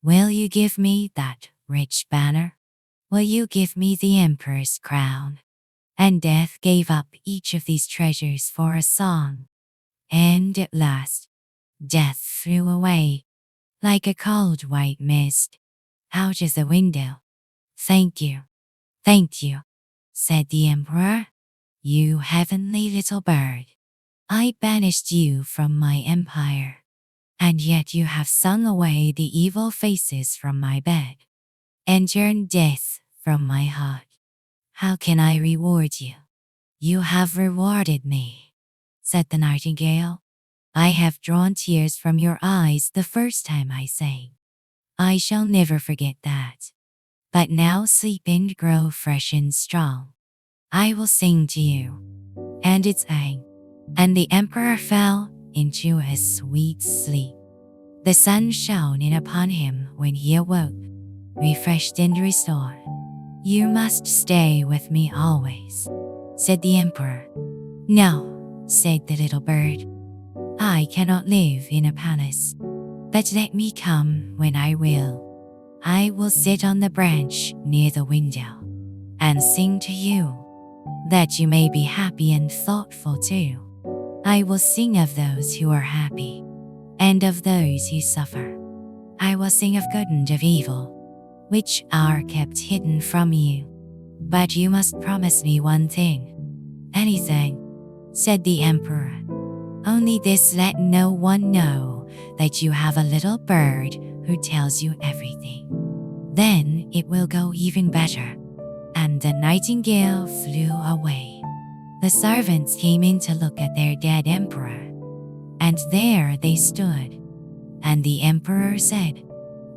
Will you give me that rich banner? Will you give me the emperor's crown?" And death gave up each of these treasures for a song. And at last, death flew away, like a cold white mist, out of the window. "Thank you, said the emperor. "You heavenly little bird. I banished you from my empire, and yet you have sung away the evil faces from my bed, and turned death from my heart. How can I reward you? You have rewarded me, said the nightingale. I have drawn tears from your eyes the first time I sang. I shall never forget that. But now sleep and grow fresh and strong. I will sing to you. And it sang, and the emperor fell into a sweet sleep. The sun shone in upon him when he awoke, refreshed and restored. You must stay with me always, said the emperor. No, said the little bird. I cannot live in a palace, but let me come when I will. I will sit on the branch near the window and sing to you, that you may be happy and thoughtful too. I will sing of those who are happy, and of those who suffer. I will sing of good and of evil, which are kept hidden from you. But you must promise me one thing. Anything, said the emperor. Only this: let no one know that you have a little bird who tells you everything. Then it will go even better. And the nightingale flew away. The servants came in to look at their dead emperor, and there they stood. And the emperor said,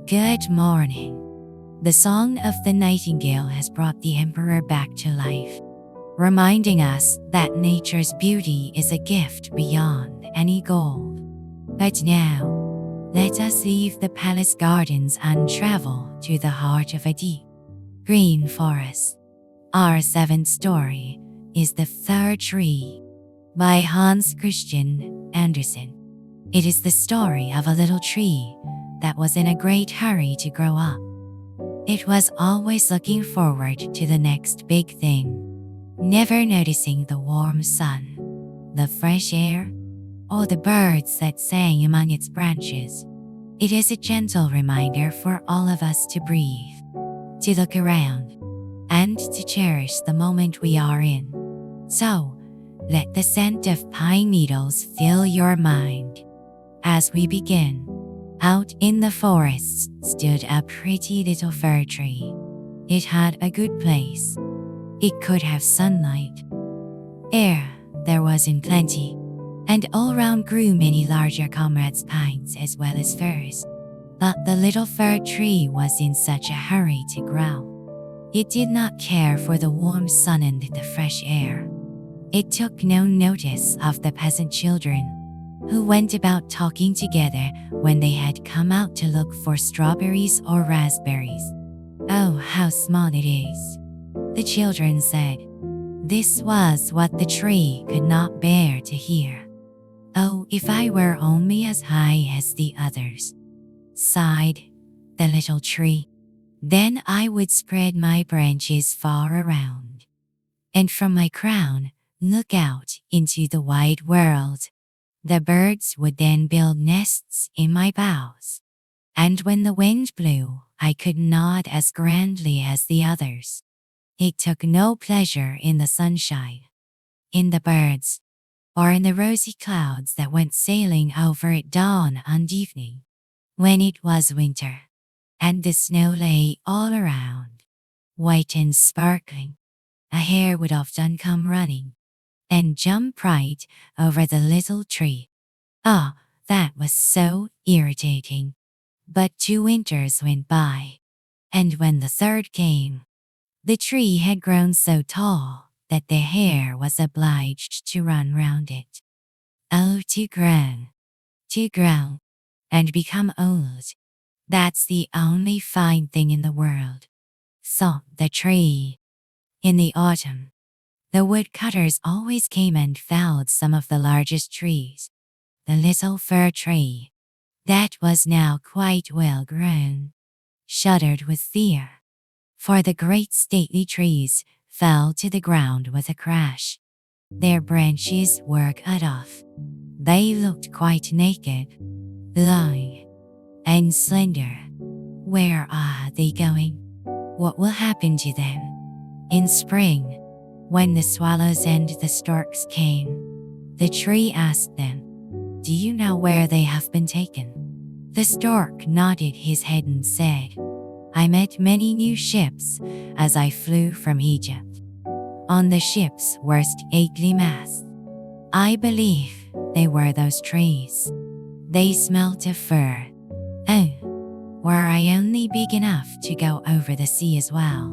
"Good morning." The song of the nightingale has brought the emperor back to life, reminding us that nature's beauty is a gift beyond any gold. But now, let us leave the palace gardens and travel to the heart of a deep, green forest. Our seventh story is The Fir Tree by Hans Christian Andersen. It is the story of a little tree that was in a great hurry to grow up. It was always looking forward to the next big thing, never noticing the warm sun, the fresh air, or the birds that sang among its branches. It is a gentle reminder for all of us to breathe, to look around, and to cherish the moment we are in. So, let the scent of pine needles fill your mind. As we begin, out in the forest stood a pretty little fir tree. It had a good place. It could have sunlight. Air there was in plenty, and all round grew many larger comrades, pines as well as firs. But the little fir tree was in such a hurry to grow. It did not care for the warm sun and the fresh air. It took no notice of the peasant children, who went about talking together when they had come out to look for strawberries or raspberries. "Oh, how small it is," the children said. This was what the tree could not bear to hear. "Oh, if I were only as high as the others," sighed the little tree. "Then I would spread my branches far around, and from my crown look out into the wide world. The birds would then build nests in my boughs, and when the wind blew, I could nod as grandly as the others." It took no pleasure in the sunshine, in the birds, or in the rosy clouds that went sailing over at dawn and evening, when it was winter, and the snow lay all around, white and sparkling. A hare would often come running and jump right over the little tree. Ah, that was so irritating. But 2 winters went by, and when the third came, the tree had grown so tall that the hare was obliged to run round it. Oh, to grow, and become old. That's the only fine thing in the world, thought the tree. In the autumn, the woodcutters always came and felled some of the largest trees. The little fir tree, that was now quite well grown, shuddered with fear, for the great stately trees fell to the ground with a crash. Their branches were cut off. They looked quite naked, long and slender. Where are they going? What will happen to them? In spring, when the swallows and the storks came, the tree asked them, "Do you know where they have been taken?" The stork nodded his head and said, "I met many new ships as I flew from Egypt, on the ship's worst ugly masts. I believe they were those trees. They smelt of fir. Oh, were I only big enough to go over the sea as well.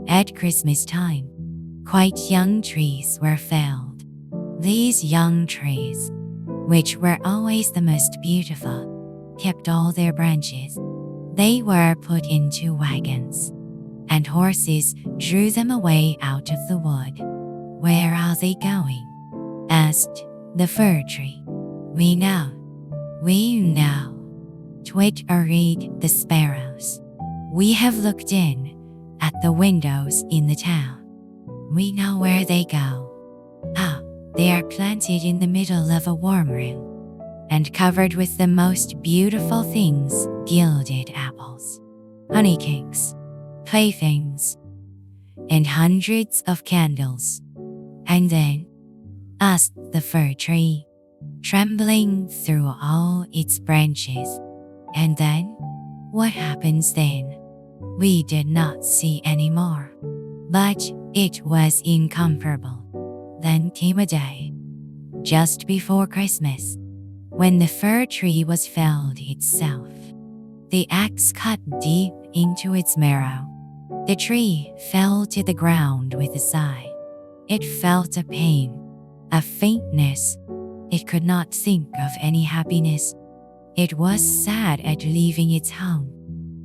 At Christmas time, quite young trees were felled. These young trees, which were always the most beautiful, kept all their branches. They were put into wagons, and horses drew them away out of the wood. "Where are they going?" asked the fir tree. We know, twittered the sparrows. "We have looked in at the windows in the town. We know where they go. Ah, they are planted in the middle of a warm room, and covered with the most beautiful things, gilded apples, honey cakes, playthings, and hundreds of candles." "And then?" asked the fir tree, trembling through all its branches. "And then? What happens then?" We did not see any more, but it was incomparable. Then came a day, just before Christmas, when the fir tree was felled itself. The axe cut deep into its marrow. The tree fell to the ground with a sigh. It felt a pain, a faintness. It could not think of any happiness. It was sad at leaving its home,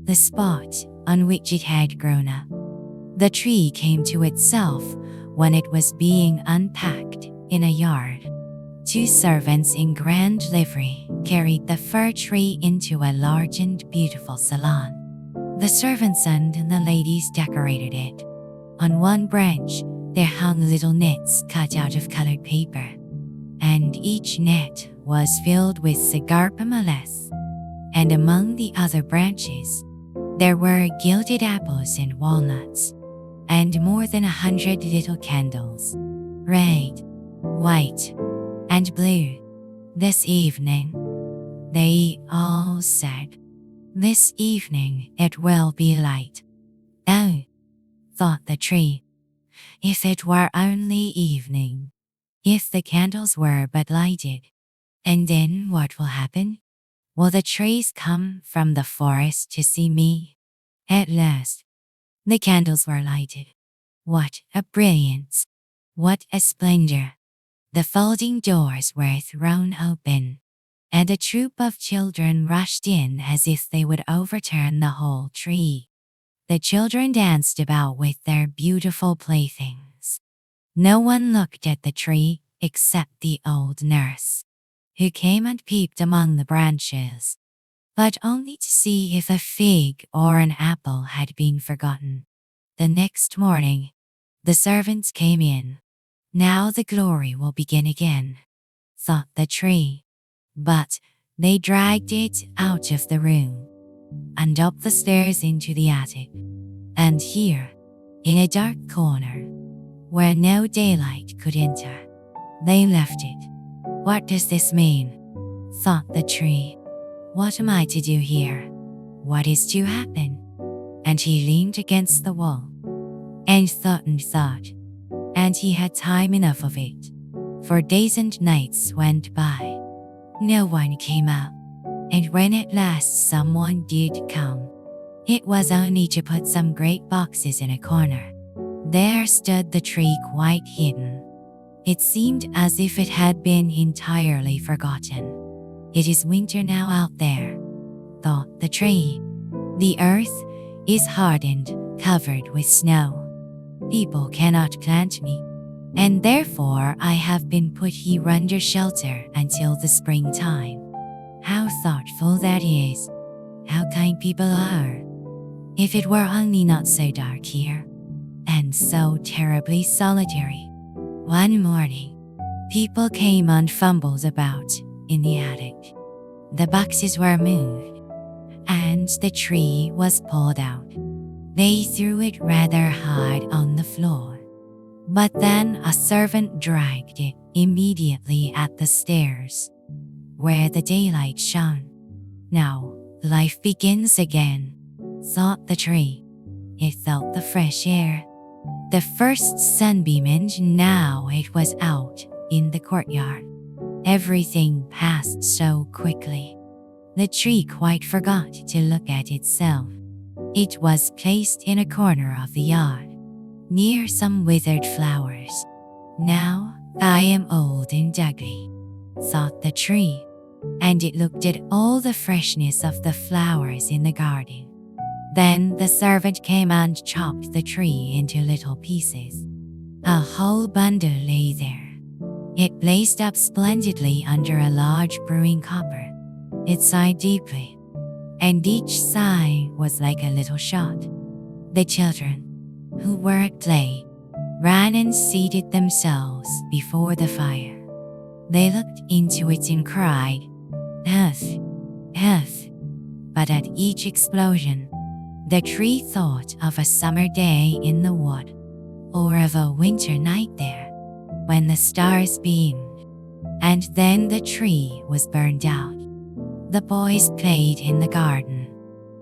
the spot on which it had grown up. The tree came to itself when it was being unpacked in a yard. 2 servants in grand livery carried the fir tree into a large and beautiful salon. The servants and the ladies decorated it. On one branch, there hung little nets cut out of colored paper, and each net was filled with cigar pomales. And among the other branches, there were gilded apples and walnuts, and more than 100 little candles, red, white, and blue. "This evening," they all said, "this evening it will be light." "Oh," thought the tree, "if it were only evening, if the candles were but lighted. And then what will happen? Will the trees come from the forest to see me?" At last, the candles were lighted. What a brilliance! What a splendor! The folding doors were thrown open, and a troop of children rushed in as if they would overturn the whole tree. The children danced about with their beautiful playthings. No one looked at the tree except the old nurse, who came and peeped among the branches, but only to see if a fig or an apple had been forgotten. The next morning, the servants came in. "Now the glory will begin again," thought the tree. But they dragged it out of the room, and up the stairs into the attic. And here, in a dark corner, where no daylight could enter, they left it. "What does this mean?" thought the tree. "What am I to do here? What is to happen?" And he leaned against the wall, and thought, and he had time enough of it, for days and nights went by. No one came out, and when at last someone did come, it was only to put some great boxes in a corner. There stood the tree quite hidden. It seemed as if it had been entirely forgotten. "It is winter now out there," thought the tree. "The earth is hardened, covered with snow. People cannot plant me, and therefore I have been put here under shelter until the springtime." How thoughtful that is! How kind people are! If it were only not so dark here, and so terribly solitary. One morning, people came and fumbled about in the attic. The boxes were moved, and the tree was pulled out. They threw it rather hard on the floor, but then a servant dragged it immediately at the stairs, where the daylight shone. "Now life begins again," thought the tree. It felt the fresh air, The first sunbeam, and now it was out in the courtyard. Everything passed so quickly. The tree quite forgot to look at itself. It was placed in a corner of the yard, near some withered flowers. Now I am old and ugly, thought the tree, and it looked at all the freshness of the flowers in the garden. Then the servant came and chopped the tree into little pieces. A whole bundle lay there. It blazed up splendidly under a large brewing copper. It sighed deeply, and each sigh was like a little shot. The children, who were at play, ran and seated themselves before the fire. They looked into it and cried, "Huff, huff." But at each explosion, the tree thought of a summer day in the wood, or of a winter night there, when the stars beamed, and then the tree was burned out. The boys played in the garden,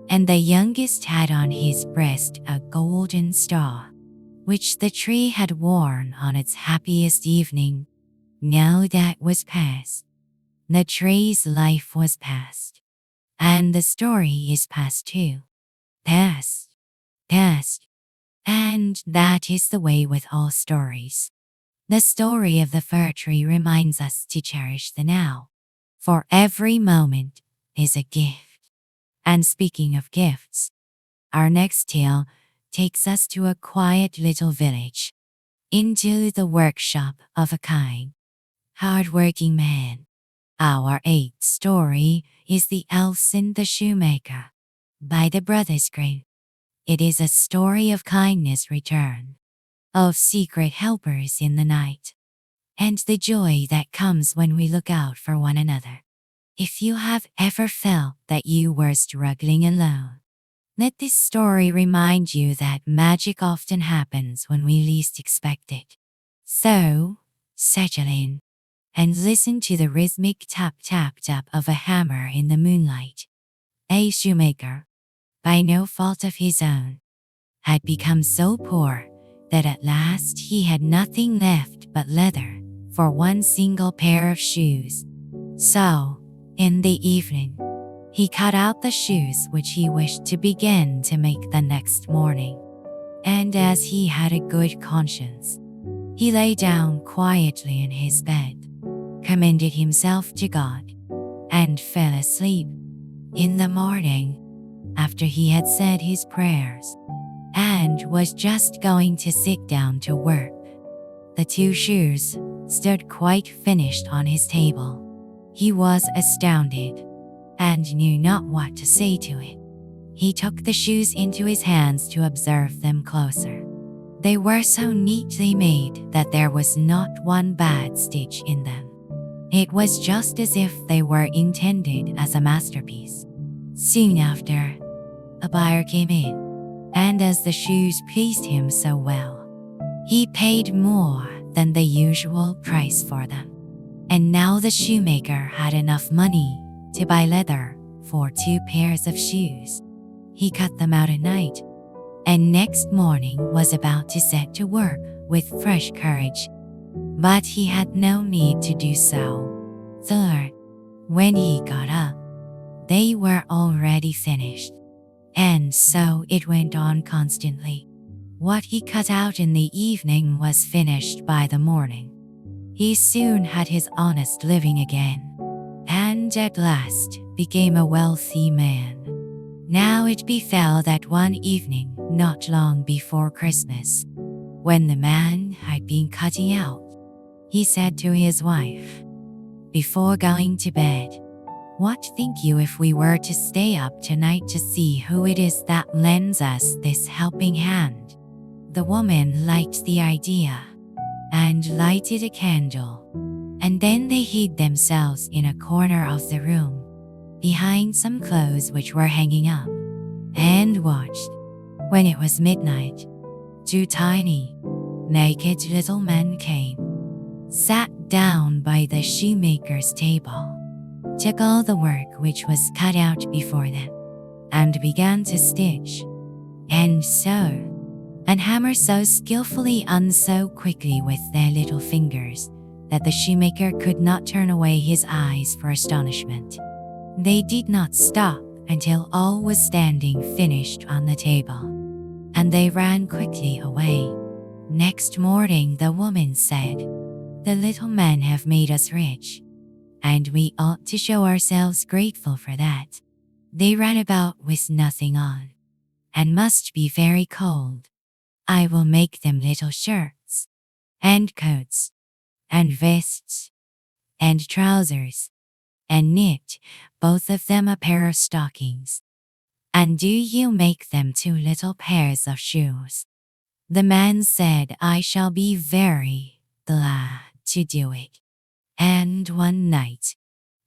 and the youngest had on his breast a golden star, which the tree had worn on its happiest evening. Now that was past. The tree's life was past, and the story is past too. Past, past, and that is the way with all stories. The story of the fir tree reminds us to cherish the now, for every moment is a gift. And speaking of gifts, our next tale takes us to a quiet little village, into the workshop of a kind, hard-working man. Our eighth story is The Elves and the Shoemaker, by the brothers Grimm. It is a story of kindness returned, of secret helpers in the night, and the joy that comes when we look out for one another. If you have ever felt that you were struggling alone, let this story remind you that magic often happens when we least expect it. So, settle in and listen to the rhythmic tap-tap-tap of a hammer in the moonlight. A shoemaker, by no fault of his own, had become so poor that at last he had nothing left but leather for one single pair of shoes. So, in the evening, he cut out the shoes which he wished to begin to make the next morning. And as he had a good conscience, he lay down quietly in his bed, commended himself to God, and fell asleep. In the morning, after he had said his prayers, and was just going to sit down to work, the two shoes stood quite finished on his table. He was astounded, and knew not what to say to it. He took the shoes into his hands to observe them closer. They were so neatly made that there was not one bad stitch in them. It was just as if they were intended as a masterpiece. Soon after, a buyer came in, and as the shoes pleased him so well, he paid more than the usual price for them. And now the shoemaker had enough money to buy leather for 2 pairs of shoes. He cut them out at night, and next morning was about to set to work with fresh courage. But he had no need to do so. For when he got up, they were already finished. And so it went on constantly. What he cut out in the evening was finished by the morning. He soon had his honest living again, and at last became a wealthy man. Now it befell that one evening, not long before Christmas, when the man had been cutting out, he said to his wife, before going to bed, "What think you if we were to stay up tonight to see who it is that lends us this helping hand?" The woman liked the idea, and lighted a candle, and then they hid themselves in a corner of the room, behind some clothes which were hanging up, and watched. When it was midnight, 2 tiny, naked little men came, sat down by the shoemaker's table, took all the work which was cut out before them, and began to stitch and sew. and hammer so skillfully and so quickly with their little fingers that the shoemaker could not turn away his eyes for astonishment. They did not stop until all was standing finished on the table, and they ran quickly away. Next morning the woman said, "The little men have made us rich, and we ought to show ourselves grateful for that. They ran about with nothing on, and must be very cold. I will make them little shirts, and coats, and vests, and trousers, and knit, both of them, a pair of stockings. And do you make them 2 little pairs of shoes." The man said, "I shall be very glad to do it." And one night,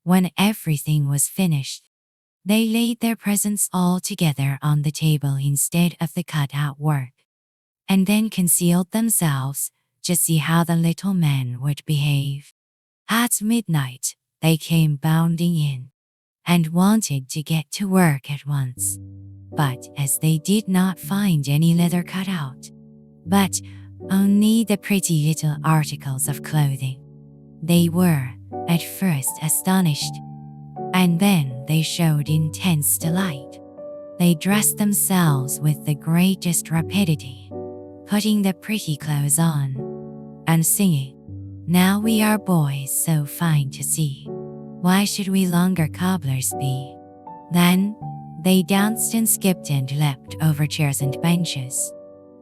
when everything was finished, they laid their presents all together on the table instead of the cut-out work, and then concealed themselves to see how the little men would behave. At midnight, they came bounding in, and wanted to get to work at once. But as they did not find any leather cut out, but only the pretty little articles of clothing, they were at first astonished, and then they showed intense delight. They dressed themselves with the greatest rapidity, putting the pretty clothes on, and singing, "Now we are boys so fine to see, why should we longer cobblers be?" Then they danced and skipped and leapt over chairs and benches.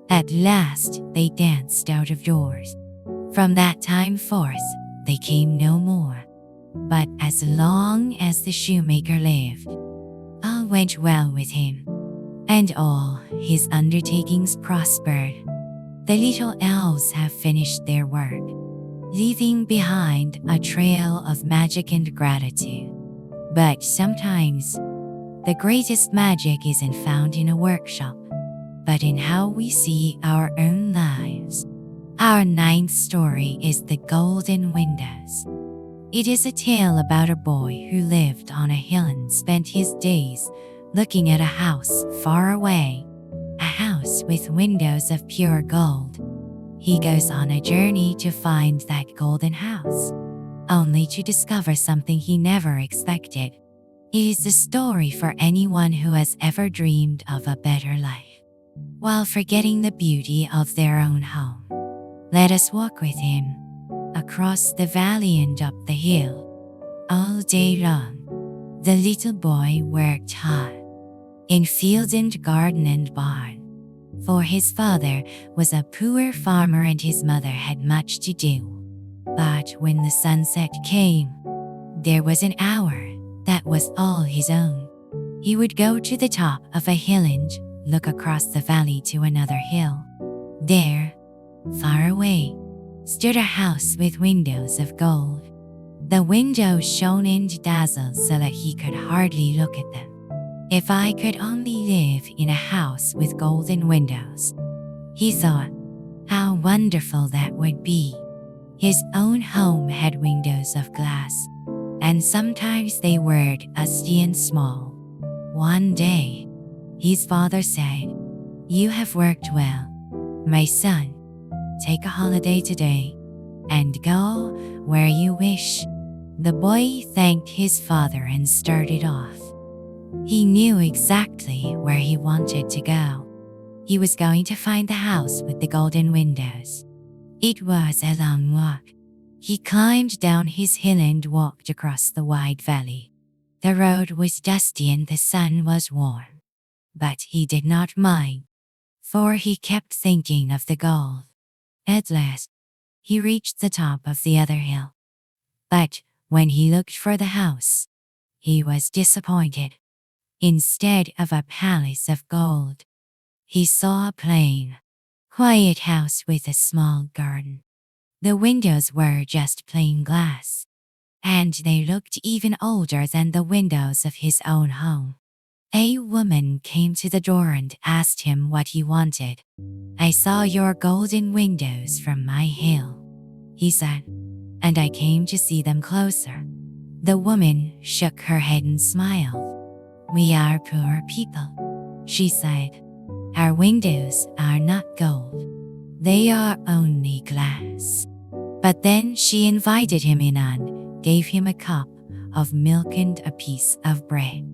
At last they danced out of doors. From that time forth they came no more. But as long as the shoemaker lived, all went well with him, and all his undertakings prospered. The little elves have finished their work, leaving behind a trail of magic and gratitude. But sometimes, the greatest magic isn't found in a workshop, but in how we see our own lives. Our 9th story is The Golden Windows. It is a tale about a boy who lived on a hill and spent his days looking at a house far away, a house with windows of pure gold. He goes on a journey to find that golden house, only to discover something he never expected. It is a story for anyone who has ever dreamed of a better life, while forgetting the beauty of their own home. Let us walk with him across the valley and up the hill. All day long, the little boy worked hard in field and garden and barn, for his father was a poor farmer and his mother had much to do. But when the sunset came, there was an hour that was all his own. He would go to the top of a hill and look across the valley to another hill. There, far away, stood a house with windows of gold. The windows shone and dazzled so that he could hardly look at them. "If I could only live in a house with golden windows," he thought, "how wonderful that would be." His own home had windows of glass, and sometimes they were dusty and small. One day, his father said, "You have worked well, my son. Take a holiday today, and go where you wish." The boy thanked his father and started off. He knew exactly where he wanted to go. He was going to find the house with the golden windows. It was a long walk. He climbed down his hill and walked across the wide valley. The road was dusty and the sun was warm, but he did not mind, for he kept thinking of the gold. At last, he reached the top of the other hill. But when he looked for the house, he was disappointed. Instead of a palace of gold, he saw a plain, quiet house with a small garden. The windows were just plain glass, and they looked even older than the windows of his own home. A woman came to the door and asked him what he wanted. "I saw your golden windows from my hill," he said, "and I came to see them closer." The woman shook her head and smiled. "We are poor people," she said, Our windows are not gold. They are only glass. But then she invited him in and gave him a cup of milk and a piece of bread.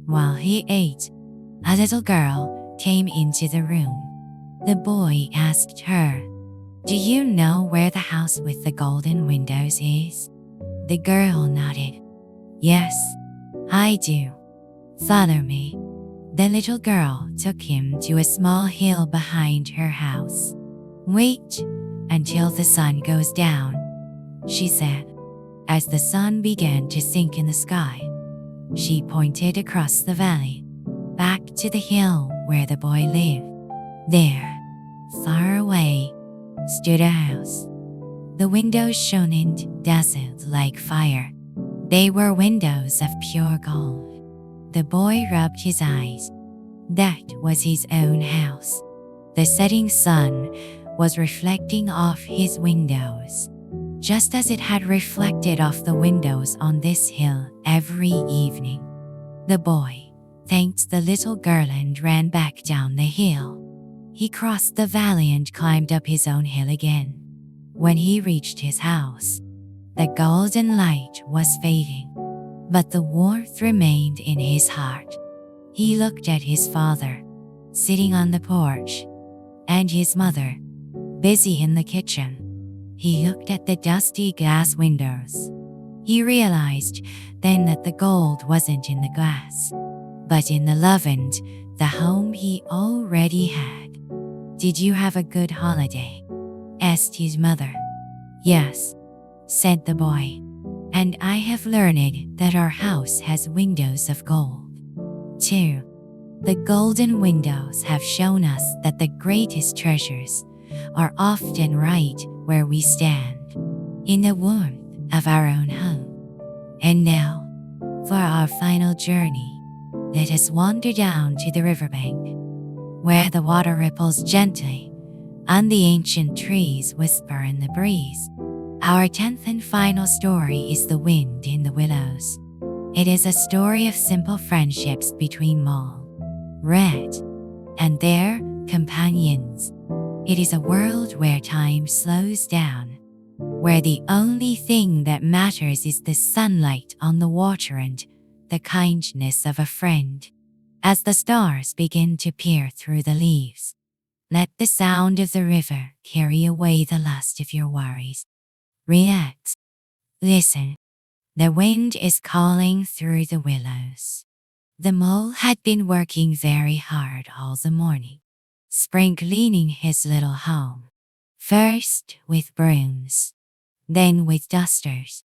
While he ate, a little girl came into the room. The boy asked her, "Do you know where the house with the golden windows is?" The girl nodded. "Yes, I do. Follow me." The little girl took him to a small hill behind her house. "Wait until the sun goes down," she said. As the sun began to sink in the sky, she pointed across the valley, back to the hill where the boy lived. There, far away, stood a house. The windows shone and dazzled like fire. They were windows of pure gold. The boy rubbed his eyes. That was his own house. The setting sun was reflecting off his windows, just as it had reflected off the windows on this hill every evening. The boy thanked the little girl and ran back down the hill. He crossed the valley and climbed up his own hill again. When he reached his house, the golden light was fading, but the warmth remained in his heart. He looked at his father, sitting on the porch, and his mother, busy in the kitchen. He looked at the dusty glass windows. He realized then that the gold wasn't in the glass, but in the love and the home he already had. "Did you have a good holiday?" asked his mother. "Yes," said the boy, "and I have learned that our house has windows of gold, too. The golden windows have shown us that the greatest treasures are often right where we stand, in the warmth of our own home. And now, for our final journey, let us wander down to the riverbank, where the water ripples gently and the ancient trees whisper in the breeze. Our 10th and final story is The Wind in the Willows. It is a story of simple friendships between Mole, Rat, and their companions. It is a world where time slows down, where the only thing that matters is the sunlight on the water and the kindness of a friend. As the stars begin to peer through the leaves, let the sound of the river carry away the last of your worries. Relax. Listen. The wind is calling through the willows. The mole had been working very hard all the morning, spring cleaning his little home, first with brooms, then with dusters,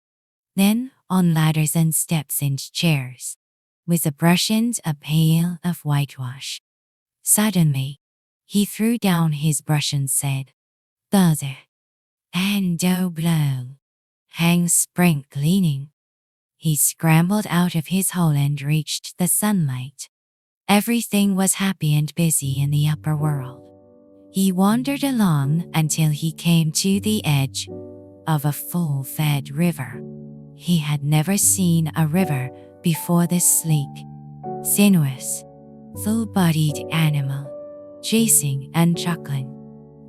then on ladders and steps and chairs, with a brush and a pail of whitewash. Suddenly, he threw down his brush and said, "Bother, and do blow, hang spring cleaning." He scrambled out of his hole and reached the sunlight. Everything was happy and busy in the upper world. He wandered along until he came to the edge of a full-fed river. He had never seen a river before this sleek, sinuous, full-bodied animal, chasing and chuckling,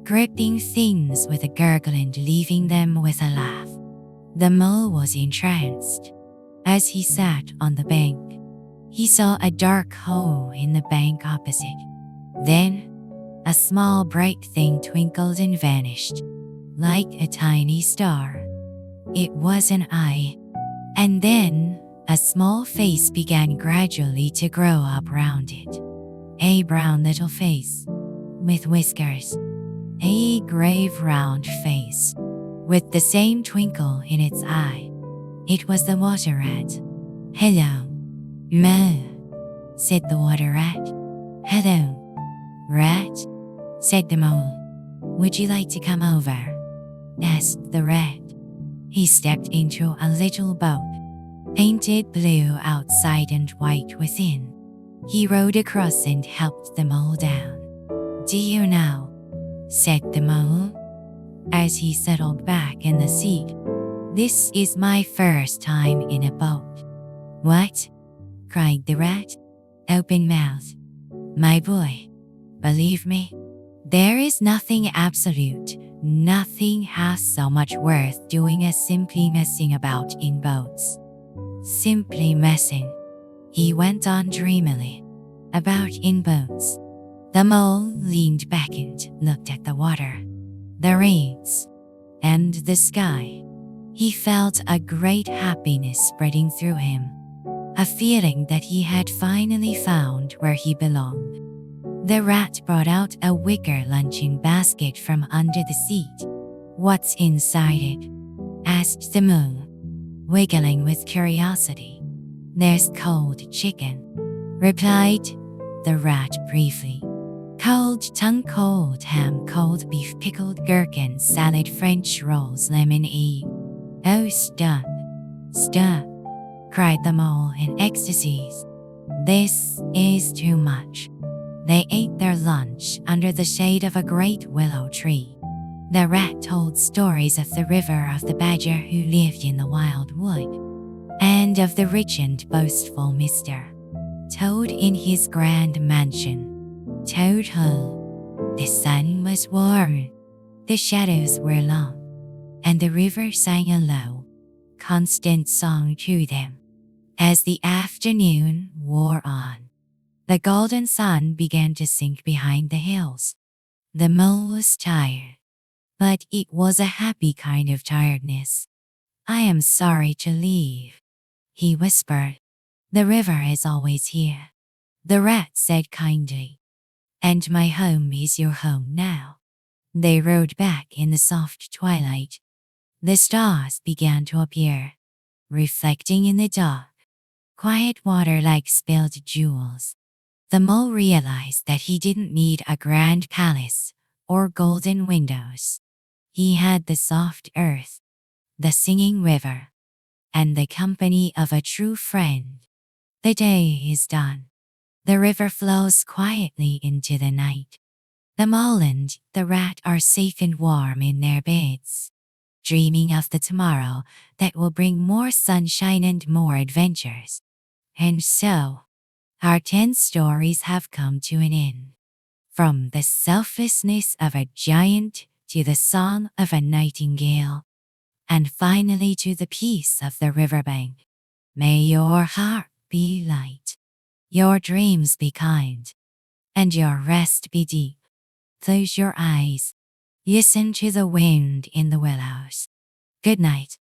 gripping things with a gurgle and leaving them with a laugh. The mole was entranced. As he sat on the bank, he saw a dark hole in the bank opposite. Then, a small bright thing twinkled and vanished, like a tiny star. It was an eye. And then, a small face began gradually to grow up round it. A brown little face, with whiskers. A grave round face, with the same twinkle in its eye. It was the water rat. "Hello, Mo," said the water rat. "Hello, Rat," said the mole. "Would you like to come over?" asked the rat. He stepped into a little boat, painted blue outside and white within. He rowed across and helped the mole down. "Do you know," said the mole, as he settled back in the seat, "this is my first time in a boat." "What?" cried the rat, open-mouthed. "My boy, Believe me, there is nothing absolute, nothing has so much worth doing as simply messing about in boats. Simply messing, he went on dreamily, about in boats. The mole leaned back and looked at the water, the reeds, and the sky. He felt a great happiness spreading through him, a feeling that he had finally found where he belonged. The rat brought out a wicker luncheon basket from under the seat. "What's inside it?" asked the mole, wiggling with curiosity. "There's cold chicken," replied the rat briefly. "Cold tongue, cold ham, cold beef, pickled gherkin, salad, French rolls, lemonade." "Oh, stop, stop," cried the mole in ecstasies. "This is too much." They ate their lunch under the shade of a great willow tree. The rat told stories of the river, of the badger who lived in the wild wood, and of the rich and boastful Mr. Toad in his grand mansion. Toad Hole. The sun was warm, the shadows were long, and the river sang a low, constant song to them. As the afternoon wore on, the golden sun began to sink behind the hills. The mole was tired, but it was a happy kind of tiredness. "I am sorry to leave," he whispered. "The river is always here," the rat said kindly, "and my home is your home now." They rode back in the soft twilight. The stars began to appear, reflecting in the dark, quiet water like spilled jewels. The mole realized that he didn't need a grand palace or golden windows. He had the soft earth, the singing river, and the company of a true friend. The day is done. The river flows quietly into the night. The mole and the rat are safe and warm in their beds, dreaming of the tomorrow that will bring more sunshine and more adventures. And so, our 10 stories have come to an end. From the selflessness of a giant to the song of a nightingale, and finally to the peace of the riverbank. May your heart be light, your dreams be kind, and your rest be deep. Close your eyes, listen to the wind in the willows. Good night.